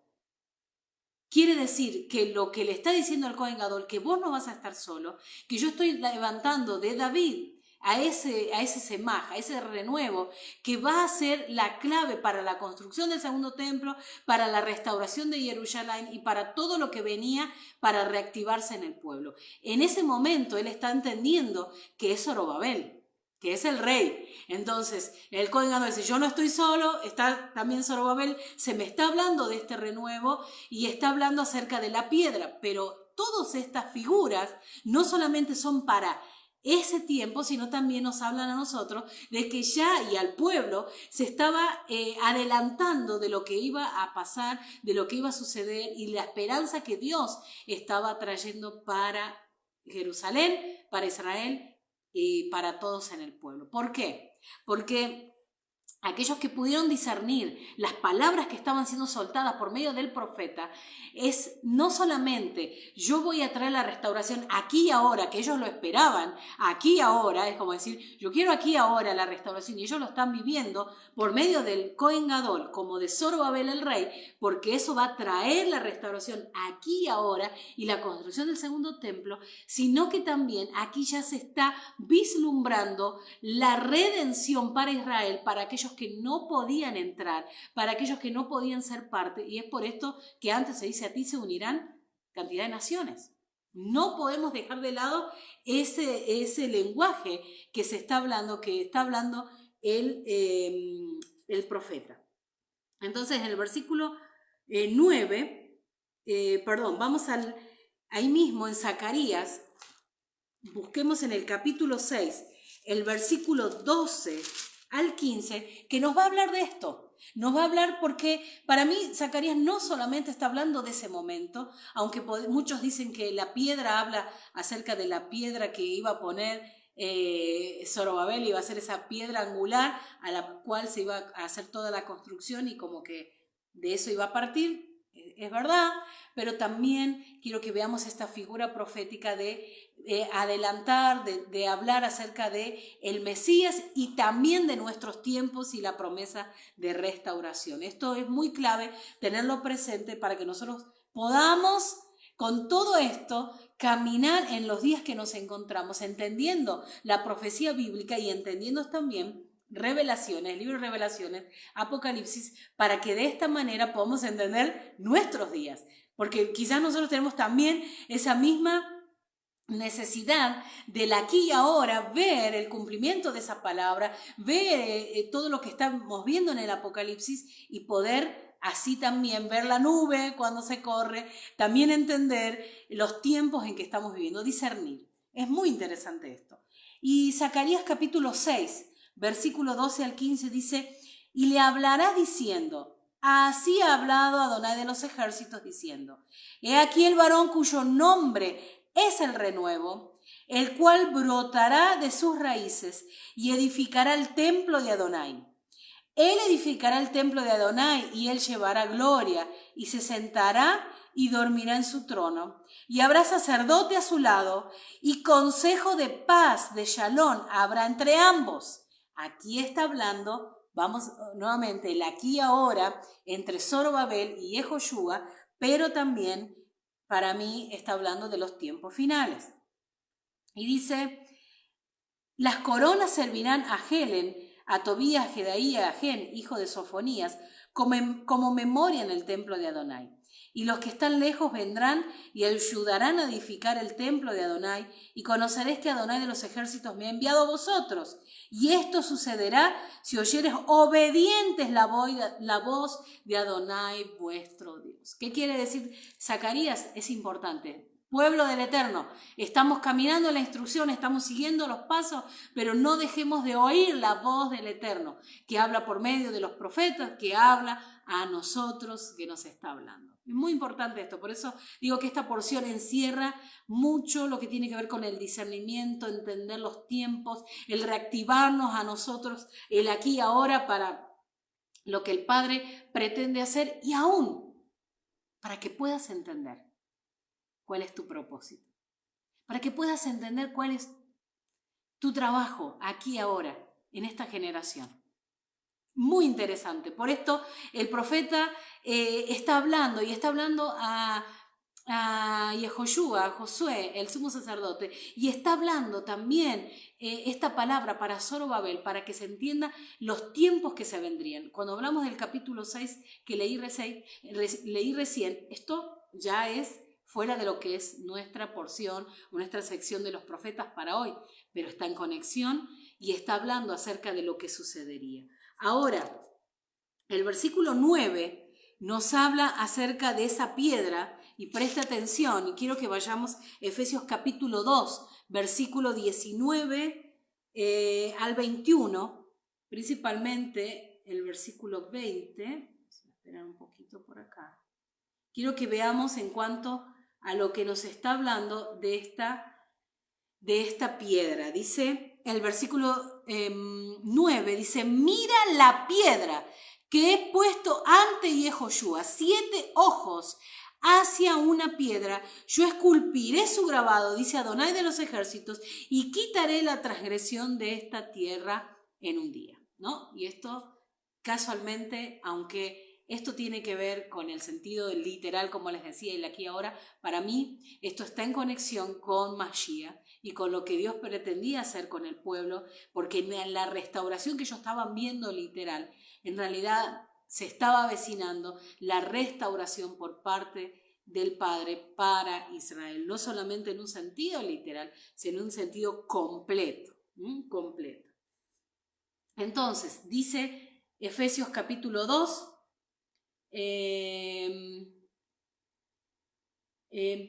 A: Quiere decir que lo que le está diciendo al Cohen Gadol, que vos no vas a estar solo, que yo estoy levantando de David a ese semaj, a ese renuevo, que va a ser la clave para la construcción del segundo templo, para la restauración de Jerusalén y para todo lo que venía para reactivarse en el pueblo. En ese momento él está entendiendo que es Zorobabel, que es el rey. Entonces el Cohen Gadol dice: yo no estoy solo, está también Zorobabel, se me está hablando de este renuevo y está hablando acerca de la piedra, pero todas estas figuras no solamente son para ese tiempo, sino también nos hablan a nosotros de que ya y al pueblo se estaba adelantando de lo que iba a pasar, de lo que iba a suceder y la esperanza que Dios estaba trayendo para Jerusalén, para Israel y para todos en el pueblo. ¿Por qué? Porque aquellos que pudieron discernir las palabras que estaban siendo soltadas por medio del profeta, es no solamente yo voy a traer la restauración aquí y ahora, que ellos lo esperaban, aquí y ahora, es como decir, yo quiero aquí y ahora la restauración, y ellos lo están viviendo por medio del Cohen Gadol, como de Zorobabel el rey, porque eso va a traer la restauración aquí y ahora y la construcción del segundo templo, sino que también aquí ya se está vislumbrando la redención para Israel, para aquellos que no podían entrar, para aquellos que no podían ser parte, y es por esto que antes se dice: a ti se unirán cantidad de naciones. No podemos dejar de lado ese lenguaje que se está hablando, que está hablando el profeta. Entonces, en el versículo 9, vamos ahí mismo en Zacarías, busquemos en el capítulo 6, el versículo 12 al 15, que nos va a hablar de esto. Nos va a hablar porque para mí Zacarías no solamente está hablando de ese momento, aunque muchos dicen que la piedra habla acerca de la piedra que iba a poner Zorobabel, iba a ser esa piedra angular a la cual se iba a hacer toda la construcción y como que de eso iba a partir. Es verdad, pero también quiero que veamos esta figura profética de adelantar, de hablar acerca de el Mesías y también de nuestros tiempos y la promesa de restauración. Esto es muy clave tenerlo presente para que nosotros podamos con todo esto, caminar en los días que nos encontramos, entendiendo la profecía bíblica y entendiendo también Revelaciones, el libro de Revelaciones, Apocalipsis, para que de esta manera podamos entender nuestros días. Porque quizás nosotros tenemos también esa misma necesidad del aquí y ahora, ver el cumplimiento de esa palabra, ver todo lo que estamos viendo en el Apocalipsis y poder así también ver la nube cuando se corre, también entender los tiempos en que estamos viviendo, discernir. Es muy interesante esto. Y Zacarías capítulo 6, versículo 12 al 15 dice, y le hablará diciendo, así ha hablado Adonai de los ejércitos diciendo, he aquí el varón cuyo nombre es el renuevo, el cual brotará de sus raíces y edificará el templo de Adonai. Él edificará el templo de Adonai y él llevará gloria y se sentará y dormirá en su trono. Y habrá sacerdote a su lado y consejo de paz, de Shalom, habrá entre ambos. Aquí está hablando, vamos nuevamente, el aquí y ahora entre Zorobabel y Jehoshua, pero también para mí está hablando de los tiempos finales. Y dice, las coronas servirán a Helen, a Tobías, a Jedaía, a Gen, hijo de Sofonías, como memoria en el templo de Adonai. Y los que están lejos vendrán y ayudarán a edificar el templo de Adonai, y conoceréis que Adonai de los ejércitos me ha enviado a vosotros. Y esto sucederá si oyeres obedientes la voz de Adonai vuestro Dios. ¿Qué quiere decir Zacarías? Es importante. Pueblo del Eterno, estamos caminando en la instrucción, estamos siguiendo los pasos, pero no dejemos de oír la voz del Eterno, que habla por medio de los profetas, que habla a nosotros, que nos está hablando. Es muy importante esto, por eso digo que esta porción encierra mucho lo que tiene que ver con el discernimiento, entender los tiempos, el reactivarnos a nosotros, el aquí y ahora para lo que el Padre pretende hacer y aún para que puedas entender cuál es tu propósito, para que puedas entender cuál es tu trabajo aquí y ahora, en esta generación. Muy interesante. Por esto el profeta está hablando y está hablando a Jehoshua, a Josué, el sumo sacerdote, y está hablando también esta palabra para Zorobabel, para que se entienda los tiempos que se vendrían. Cuando hablamos del capítulo 6 que leí recién, esto ya es fuera de lo que es nuestra porción, nuestra sección de los profetas para hoy, pero está en conexión y está hablando acerca de lo que sucedería. Ahora, el versículo 9 nos habla acerca de esa piedra y presta atención y quiero que vayamos a Efesios capítulo 2, versículo 19 al 21, principalmente el versículo 20. Vamos a esperar un poquito por acá. Quiero que veamos en cuanto a lo que nos está hablando de esta piedra. Dice el versículo 9, dice, mira la piedra que he puesto ante Jehoshua, 7 ojos hacia una piedra, yo esculpiré su grabado, dice Adonai de los ejércitos, y quitaré la transgresión de esta tierra en un día, ¿no? Y esto casualmente, aunque esto tiene que ver con el sentido literal, como les decía, el aquí y ahora, para mí esto está en conexión con Mashiach y con lo que Dios pretendía hacer con el pueblo, porque en la restauración que ellos estaban viendo literal, en realidad se estaba avecinando la restauración por parte del Padre para Israel, no solamente en un sentido literal, sino en un sentido completo, completo. Entonces, dice Efesios capítulo 2,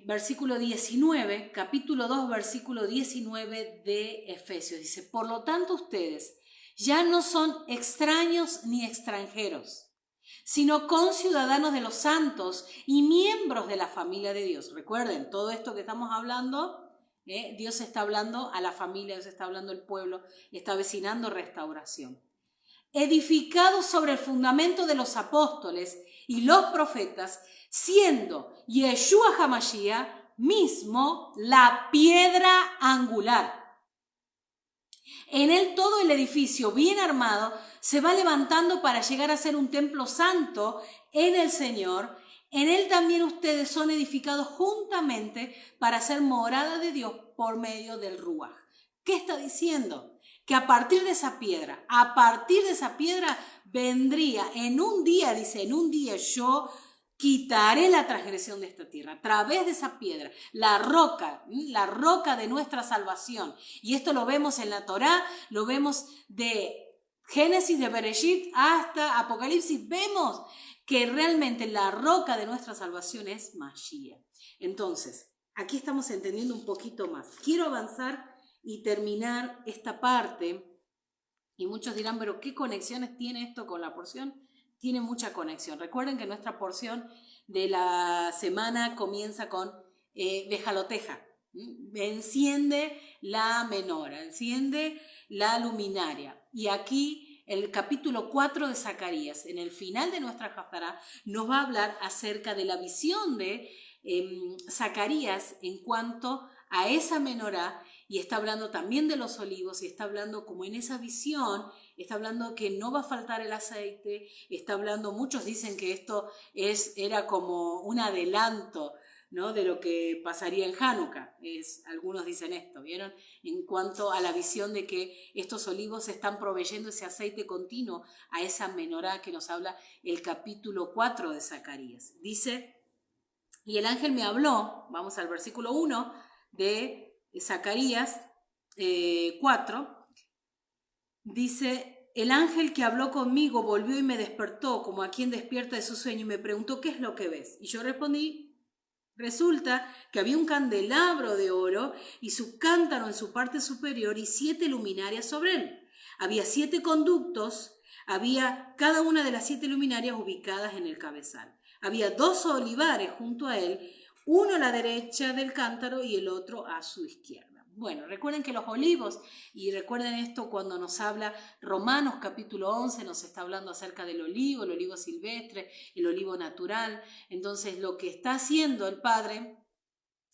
A: versículo 19, capítulo 2, versículo 19 de Efesios. Dice, por lo tanto ustedes ya no son extraños ni extranjeros, sino conciudadanos de los santos y miembros de la familia de Dios. Recuerden, todo esto que estamos hablando, Dios está hablando a la familia, Dios está hablando al pueblo, está avecinando restauración. Edificados sobre el fundamento de los apóstoles y los profetas, siendo Yeshua HaMashiach mismo la piedra angular. En él todo el edificio bien armado se va levantando para llegar a ser un templo santo en el Señor, en él también ustedes son edificados juntamente para ser morada de Dios por medio del Ruaj. ¿Qué está diciendo? Que a partir de esa piedra vendría en un día, dice, en un día yo quitaré la transgresión de esta tierra, a través de esa piedra, la roca de nuestra salvación. Y esto lo vemos en la Torá, lo vemos de Génesis, de Bereshit hasta Apocalipsis, vemos que realmente la roca de nuestra salvación es Mashiach. Entonces, aquí estamos entendiendo un poquito más. Quiero avanzar y terminar esta parte, y muchos dirán, pero ¿qué conexiones tiene esto con la porción? Tiene mucha conexión. Recuerden que nuestra porción de la semana comienza con Bejaloteja. Enciende la menora, enciende la luminaria. Y aquí el capítulo 4 de Zacarías, en el final de nuestra Haftará, nos va a hablar acerca de la visión de Zacarías en cuanto a esa menorá, y está hablando también de los olivos, y está hablando como en esa visión, está hablando que no va a faltar el aceite, está hablando, muchos dicen que esto era como un adelanto, ¿no?, de lo que pasaría en Hanukkah. Algunos dicen esto, ¿vieron? En cuanto a la visión de que estos olivos están proveyendo ese aceite continuo a esa menorá que nos habla el capítulo 4 de Zacarías. Dice, y el ángel me habló, vamos al versículo 1 de Zacarías 4, dice, el ángel que habló conmigo volvió y me despertó como a quien despierta de su sueño y me preguntó, ¿qué es lo que ves? Y yo respondí, resulta que había un candelabro de oro y su cántaro en su parte superior y 7 luminarias sobre él. Había 7 conductos, había cada una de las 7 luminarias ubicadas en el cabezal. Había 2 olivares junto a él, uno a la derecha del cántaro y el otro a su izquierda. Bueno, recuerden que los olivos, y recuerden esto cuando nos habla Romanos capítulo 11, nos está hablando acerca del olivo, el olivo silvestre, el olivo natural. Entonces lo que está haciendo el Padre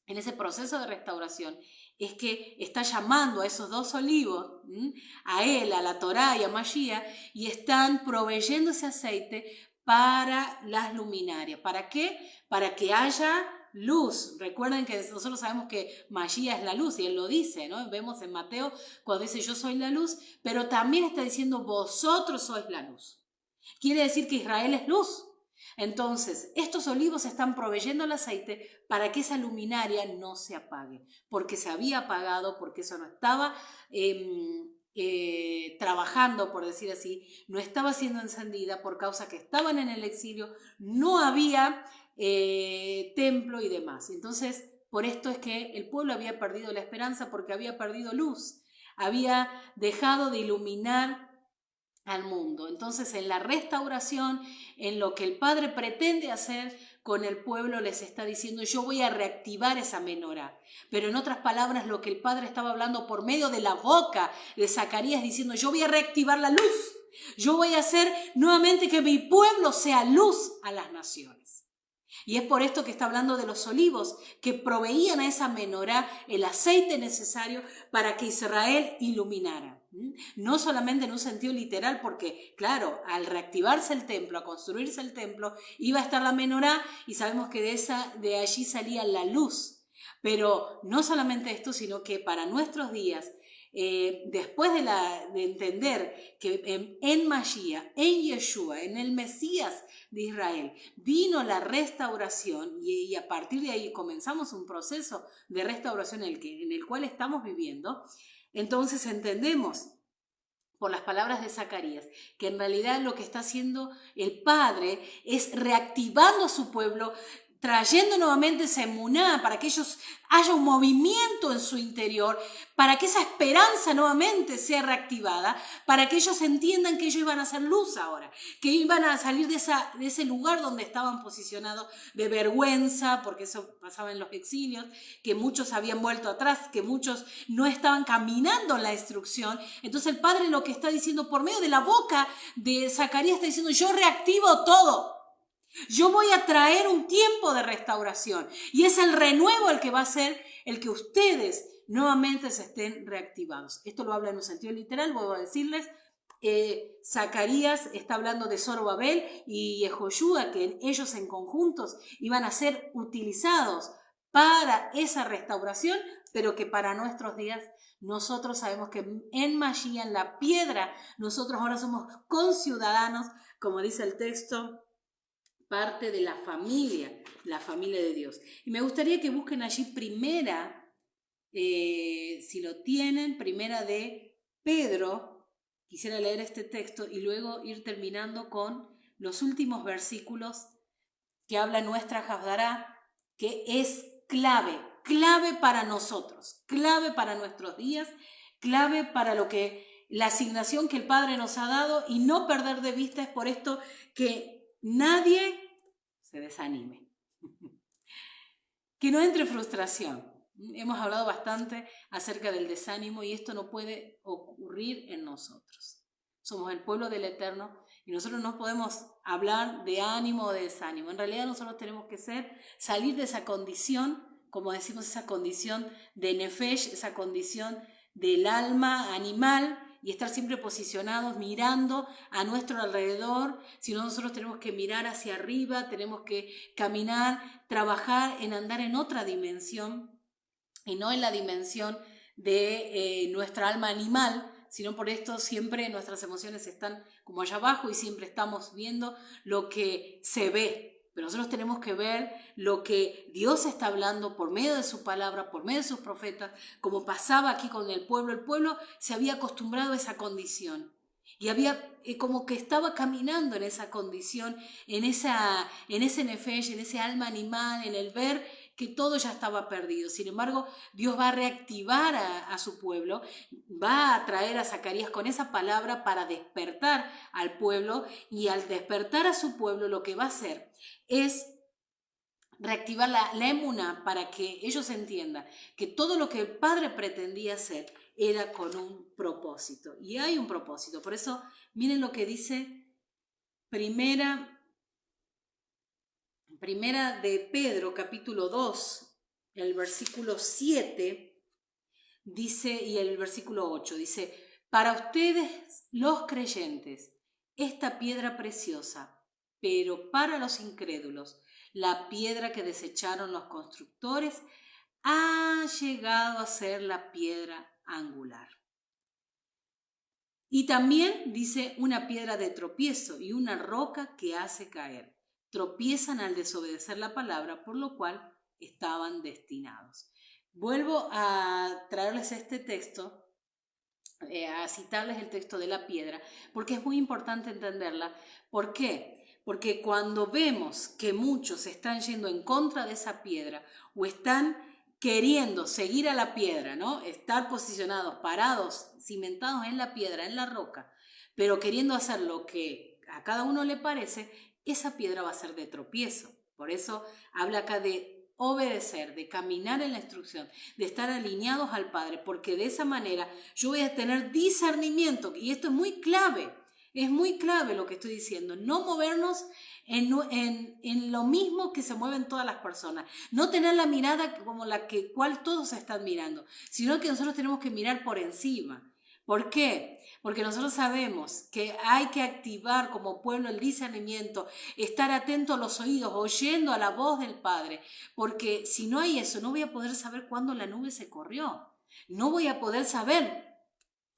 A: en ese proceso de restauración es que está llamando a esos 2 olivos, a él, a la Torá y a Mashiach, y están proveyendo ese aceite para las luminarias. ¿Para qué? Para que haya luz. Recuerden que nosotros sabemos que Mashiach es la luz, y él lo dice, ¿no? Vemos en Mateo cuando dice yo soy la luz, pero también está diciendo vosotros sois la luz. Quiere decir que Israel es luz. Entonces, estos olivos están proveyendo el aceite para que esa luminaria no se apague, porque se había apagado, porque eso no estaba trabajando, por decir así, no estaba siendo encendida por causa que estaban en el exilio, no había templo y demás. Entonces, por esto es que el pueblo había perdido la esperanza, porque había perdido luz, había dejado de iluminar al mundo. Entonces, en la restauración, en lo que el Padre pretende hacer con el pueblo, les está diciendo, yo voy a reactivar esa menorá. Pero en otras palabras, lo que el Padre estaba hablando por medio de la boca de Zacarías, diciendo, yo voy a reactivar la luz. Yo voy a hacer nuevamente que mi pueblo sea luz a las naciones. Y es por esto que está hablando de los olivos, que proveían a esa menorá el aceite necesario para que Israel iluminara. No solamente en un sentido literal, porque claro, al reactivarse el templo, a construirse el templo, iba a estar la menorá, y sabemos que de allí salía la luz. Pero no solamente esto, sino que para nuestros días, después de entender que en Mashiach, en Yeshua, en el Mesías de Israel, vino la restauración, y a partir de ahí comenzamos un proceso de restauración en el cual estamos viviendo. Entonces entendemos por las palabras de Zacarías que en realidad lo que está haciendo el Padre es reactivando a su pueblo, trayendo nuevamente esa emuná para que ellos haya un movimiento en su interior, para que esa esperanza nuevamente sea reactivada, para que ellos entiendan que ellos iban a hacer luz ahora, que iban a salir de ese lugar donde estaban posicionados de vergüenza, porque eso pasaba en los exilios, que muchos habían vuelto atrás, que muchos no estaban caminando en la instrucción. Entonces el Padre lo que está diciendo por medio de la boca de Zacarías está diciendo, yo reactivo todo. Yo voy a traer un tiempo de restauración, y es el renuevo el que va a ser el que ustedes nuevamente se estén reactivados. Esto lo habla en un sentido literal, voy a decirles, Zacarías está hablando de Zorobabel y Jehoshua, que ellos en conjuntos iban a ser utilizados para esa restauración, pero que para nuestros días nosotros sabemos que en Mashiach, en la piedra, nosotros ahora somos conciudadanos, como dice el texto, parte de la familia de Dios. Y me gustaría que busquen allí primera, si lo tienen, primera de Pedro. Quisiera leer este texto y luego ir terminando con los últimos versículos que habla nuestra Hafdará, que es clave para nosotros, clave para nuestros días, clave para la asignación que el Padre nos ha dado, y no perder de vista. Es por esto que nadie se desanime, que no entre frustración. Hemos hablado bastante acerca del desánimo y esto no puede ocurrir en nosotros. Somos el pueblo del Eterno y nosotros no podemos hablar de ánimo o de desánimo. En realidad nosotros tenemos que salir de esa condición, como decimos, esa condición de nefesh, esa condición del alma animal, y estar siempre posicionados mirando a nuestro alrededor, sino nosotros tenemos que mirar hacia arriba, tenemos que caminar, trabajar en andar en otra dimensión, y no en la dimensión de nuestra alma animal, sino por esto siempre nuestras emociones están como allá abajo y siempre estamos viendo lo que se ve. Pero nosotros tenemos que ver lo que Dios está hablando por medio de su palabra, por medio de sus profetas, como pasaba aquí con el pueblo. El pueblo se había acostumbrado a esa condición y había como que estaba caminando en esa condición, en ese nefesh, en ese alma animal, en el ver que todo ya estaba perdido. Sin embargo, Dios va a reactivar a su pueblo, va a traer a Zacarías con esa palabra para despertar al pueblo, y al despertar a su pueblo lo que va a hacer es reactivar la emuná, para que ellos entiendan que todo lo que el Padre pretendía hacer era con un propósito. Y hay un propósito. Por eso, miren lo que dice Primera de Pedro, capítulo 2, el versículo 7, dice, y el versículo 8, dice: para ustedes los creyentes, esta piedra preciosa, pero para los incrédulos, la piedra que desecharon los constructores, ha llegado a ser la piedra angular. Y también dice una piedra de tropiezo y una roca que hace caer. Tropiezan al desobedecer la palabra, por lo cual estaban destinados. Vuelvo a traerles este texto, a citarles el texto de la piedra, porque es muy importante entenderla. ¿Por qué? Porque cuando vemos que muchos están yendo en contra de esa piedra o están queriendo seguir a la piedra, ¿no? Estar posicionados, parados, cimentados en la piedra, en la roca, pero queriendo hacer lo que a cada uno le parece, esa piedra va a ser de tropiezo. Por eso habla acá de obedecer, de caminar en la instrucción, de estar alineados al Padre, porque de esa manera yo voy a tener discernimiento, y esto es muy clave. Es muy clave lo que estoy diciendo, no movernos en lo mismo que se mueven todas las personas, no tener la mirada como la cual todos están mirando, sino que nosotros tenemos que mirar por encima. ¿Por qué? Porque nosotros sabemos que hay que activar como pueblo el discernimiento, estar atento a los oídos, oyendo a la voz del Padre, porque si no hay eso, no voy a poder saber cuándo la nube se corrió, no voy a poder saber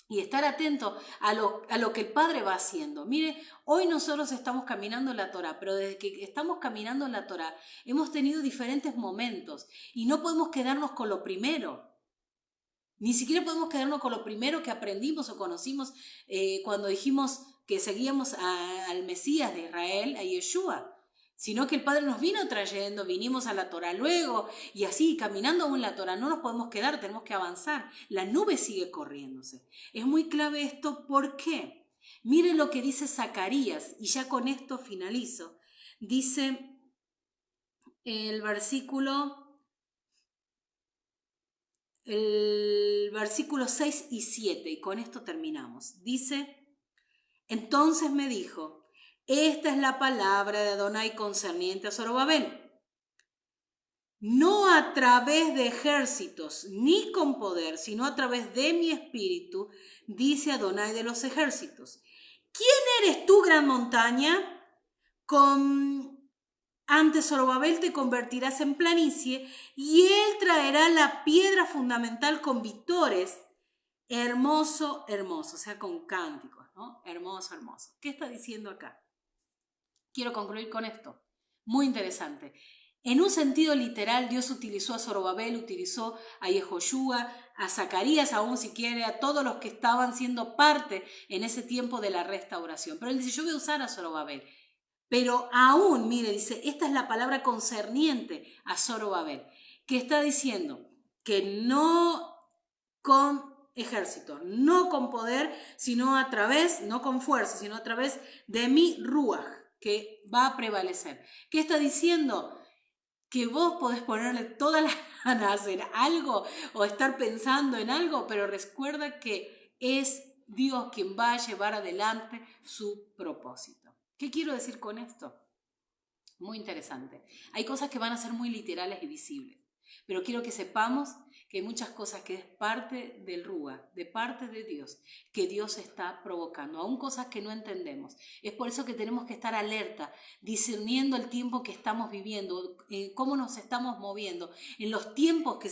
A: y estar atento a lo que el Padre va haciendo. Mire, hoy nosotros estamos caminando en la Torá, pero desde que estamos caminando en la Torá hemos tenido diferentes momentos y no podemos quedarnos con lo primero. Ni siquiera podemos quedarnos con lo primero que aprendimos o conocimos cuando dijimos que seguíamos al Mesías de Israel, a Yeshua, sino que el Padre nos vino trayendo, vinimos a la Torá luego, y así, caminando aún la Torá, no nos podemos quedar, tenemos que avanzar. La nube sigue corriéndose. Es muy clave esto, ¿por qué? Miren lo que dice Zacarías, y ya con esto finalizo. Dice el versículo 6 y 7, y con esto terminamos. Dice: entonces me dijo, esta es la palabra de Adonai concerniente a Zorobabel. no a través de ejércitos, ni con poder, sino a través de mi espíritu, dice Adonai de los ejércitos. ¿Quién eres tú, gran montaña? Ante Zorobabel te convertirás en planicie y él traerá la piedra fundamental con victores. Hermoso, hermoso, o sea, con cánticos, ¿no? Hermoso, hermoso. ¿Qué está diciendo acá? Quiero concluir con esto. Muy interesante. En un sentido literal, Dios utilizó a Zorobabel, utilizó a Yehoshua, a Zacarías, aún si quiere, a todos los que estaban siendo parte en ese tiempo de la restauración. Pero él dice, yo voy a usar a Zorobabel. Pero aún, mire, dice, esta es la palabra concerniente a Zorobabel, que está diciendo que no con ejército, no con poder, sino a través, no con fuerza, sino a través de mi ruaj, que va a prevalecer. ¿Qué está diciendo? Que vos podés ponerle toda la gana a hacer algo o estar pensando en algo, pero recuerda que es Dios quien va a llevar adelante su propósito. ¿Qué quiero decir con esto? Muy interesante. Hay cosas que van a ser muy literales y visibles, pero quiero que sepamos que hay muchas cosas que es parte del Rúa, de parte de Dios, que Dios está provocando, aún cosas que no entendemos. Es por eso que tenemos que estar alerta, discerniendo el tiempo que estamos viviendo, cómo nos estamos moviendo, en los tiempos que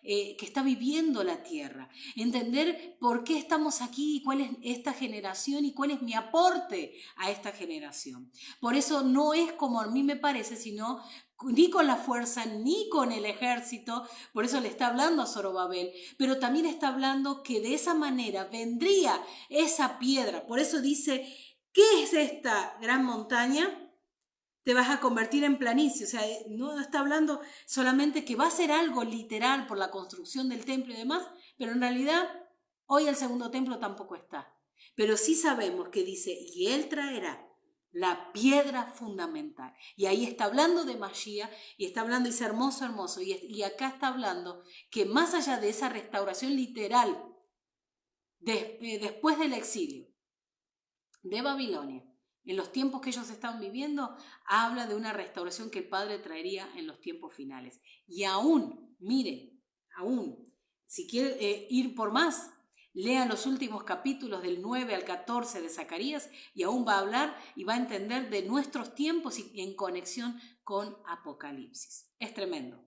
A: que está viviendo la tierra. Entender por qué estamos aquí y cuál es esta generación y cuál es mi aporte a esta generación. Por eso no es como a mí me parece, sino ni con la fuerza, ni con el ejército, por eso le está hablando a Zorobabel, pero también está hablando que de esa manera vendría esa piedra. Por eso dice, ¿qué es esta gran montaña? Te vas a convertir en planicie, o sea, no está hablando solamente que va a ser algo literal por la construcción del templo y demás, pero en realidad hoy el segundo templo tampoco está. Pero sí sabemos que dice, y él traerá la piedra fundamental. Y ahí está hablando de Mashiach, y está hablando, dice hermoso, hermoso, y acá está hablando que más allá de esa restauración literal, después del exilio de Babilonia, en los tiempos que ellos están viviendo, habla de una restauración que el Padre traería en los tiempos finales. Y aún, miren, aún, si quiere ir por más, lean los últimos capítulos del 9 al 14 de Zacarías y aún va a hablar y va a entender de nuestros tiempos y en conexión con Apocalipsis. Es tremendo.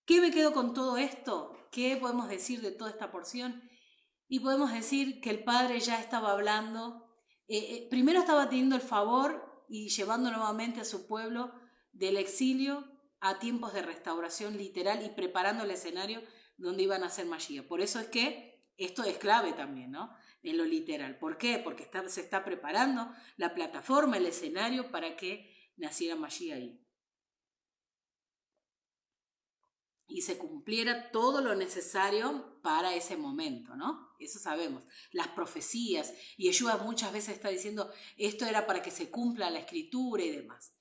A: ¿Qué me quedo con todo esto? ¿Qué podemos decir de toda esta porción? Y podemos decir que el Padre ya estaba hablando. Primero estaba teniendo el favor y llevando nuevamente a su pueblo del exilio a tiempos de restauración literal y preparando el escenario donde iban a ser Mashiach. Por eso es que esto es clave también, ¿no? En lo literal. ¿Por qué? Porque se está preparando la plataforma, el escenario para que naciera Mashiach ahí. Y se cumpliera todo lo necesario para ese momento, ¿no? Eso sabemos. Las profecías, y Yeshua muchas veces está diciendo, esto era para que se cumpla la escritura y demás.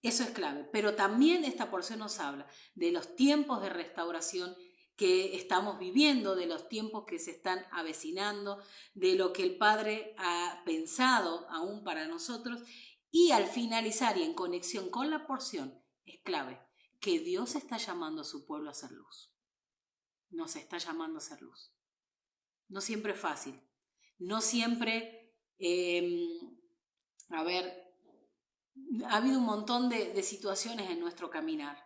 A: Eso es clave. Pero también esta porción nos habla de los tiempos de restauración que estamos viviendo, de los tiempos que se están avecinando, de lo que el Padre ha pensado aún para nosotros. Y al finalizar y en conexión con la porción, es clave que Dios está llamando a su pueblo a ser luz. Nos está llamando a ser luz. No siempre es fácil. No siempre, ha habido un montón de situaciones en nuestro caminar.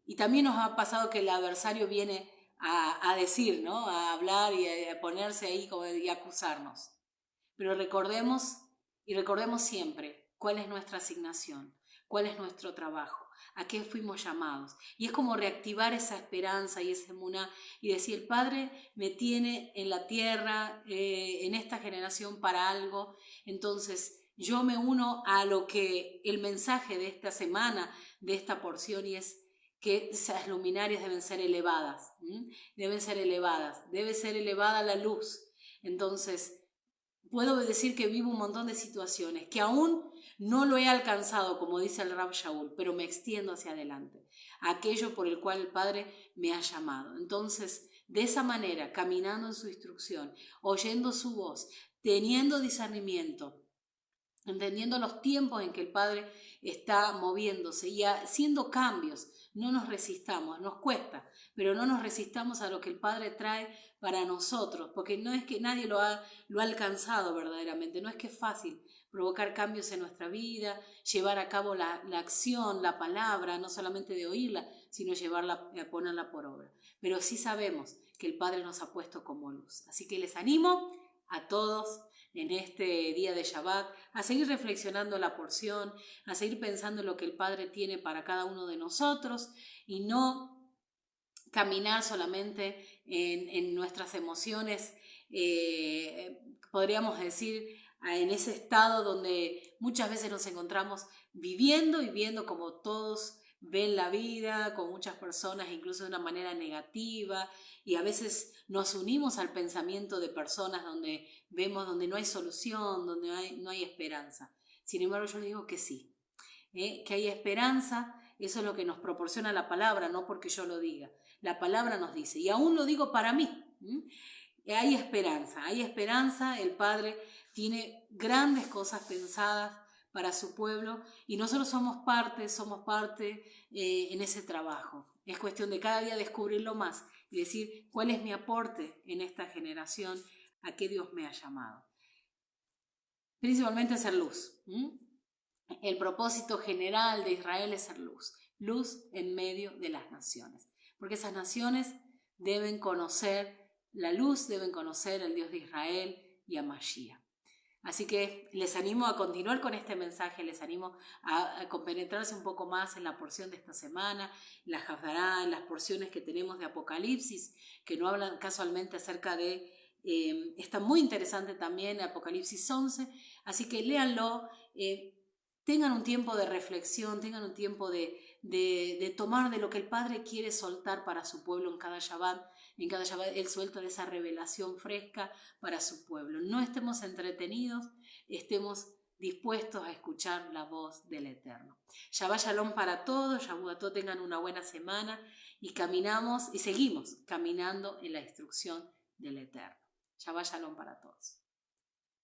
A: Y también nos ha pasado que el adversario viene a decir, ¿no? A hablar y a ponerse ahí y a acusarnos. Pero recordemos siempre cuál es nuestra asignación, cuál es nuestro trabajo, a qué fuimos llamados. Y es como reactivar esa esperanza y ese emuná y decir, el Padre me tiene en la tierra, en esta generación para algo. Entonces yo me uno a lo que el mensaje de esta semana, de esta porción, y es que esas luminarias deben ser elevadas, debe ser elevada la luz. Entonces, puedo decir que vivo un montón de situaciones, que aún no lo he alcanzado, como dice el Rab Shaul, pero me extiendo hacia adelante, aquello por el cual el Padre me ha llamado. Entonces, de esa manera, caminando en su instrucción, oyendo su voz, teniendo discernimiento, entendiendo los tiempos en que el Padre está moviéndose y haciendo cambios. No nos resistamos, nos cuesta, pero no nos resistamos a lo que el Padre trae para nosotros, porque no es que nadie lo ha alcanzado verdaderamente, no es que es fácil provocar cambios en nuestra vida, llevar a cabo la acción, la palabra, no solamente de oírla, sino llevarla, ponerla por obra. Pero sí sabemos que el Padre nos ha puesto como luz. Así que les animo a todos en este día de Shabbat a seguir reflexionando la porción, a seguir pensando en lo que el Padre tiene para cada uno de nosotros y no caminar solamente en nuestras emociones, podríamos decir, en ese estado donde muchas veces nos encontramos viviendo y viendo como todos ven la vida, con muchas personas incluso de una manera negativa, y a veces nos unimos al pensamiento de personas donde vemos donde no hay solución, donde no hay esperanza. Sin embargo, yo les digo que sí, que hay esperanza. Eso es lo que nos proporciona la palabra, no porque yo lo diga. La palabra nos dice, y aún lo digo para mí, hay esperanza, el Padre tiene grandes cosas pensadas para su pueblo y nosotros somos parte en ese trabajo. Es cuestión de cada día descubrirlo más y decir cuál es mi aporte en esta generación, a qué Dios me ha llamado. Principalmente ser luz. El propósito general de Israel es ser luz, luz en medio de las naciones, porque esas naciones deben conocer la luz, deben conocer al Dios de Israel y a Mashiach. Así que les animo a continuar con este mensaje, les animo a compenetrarse un poco más en la porción de esta semana, la Haftará, en las porciones que tenemos de Apocalipsis, que no hablan casualmente acerca de, está muy interesante también Apocalipsis 11, así que léanlo, tengan un tiempo de reflexión, tengan un tiempo de tomar de lo que el Padre quiere soltar para su pueblo en cada Shabbat. En cada Shabbat Él suelta de esa revelación fresca para su pueblo. No estemos entretenidos, estemos dispuestos a escuchar la voz del Eterno. Shabbat Shalom para todos, Shavuot, tengan una buena semana y caminamos y seguimos caminando en la instrucción del Eterno. Shabbat Shalom para todos.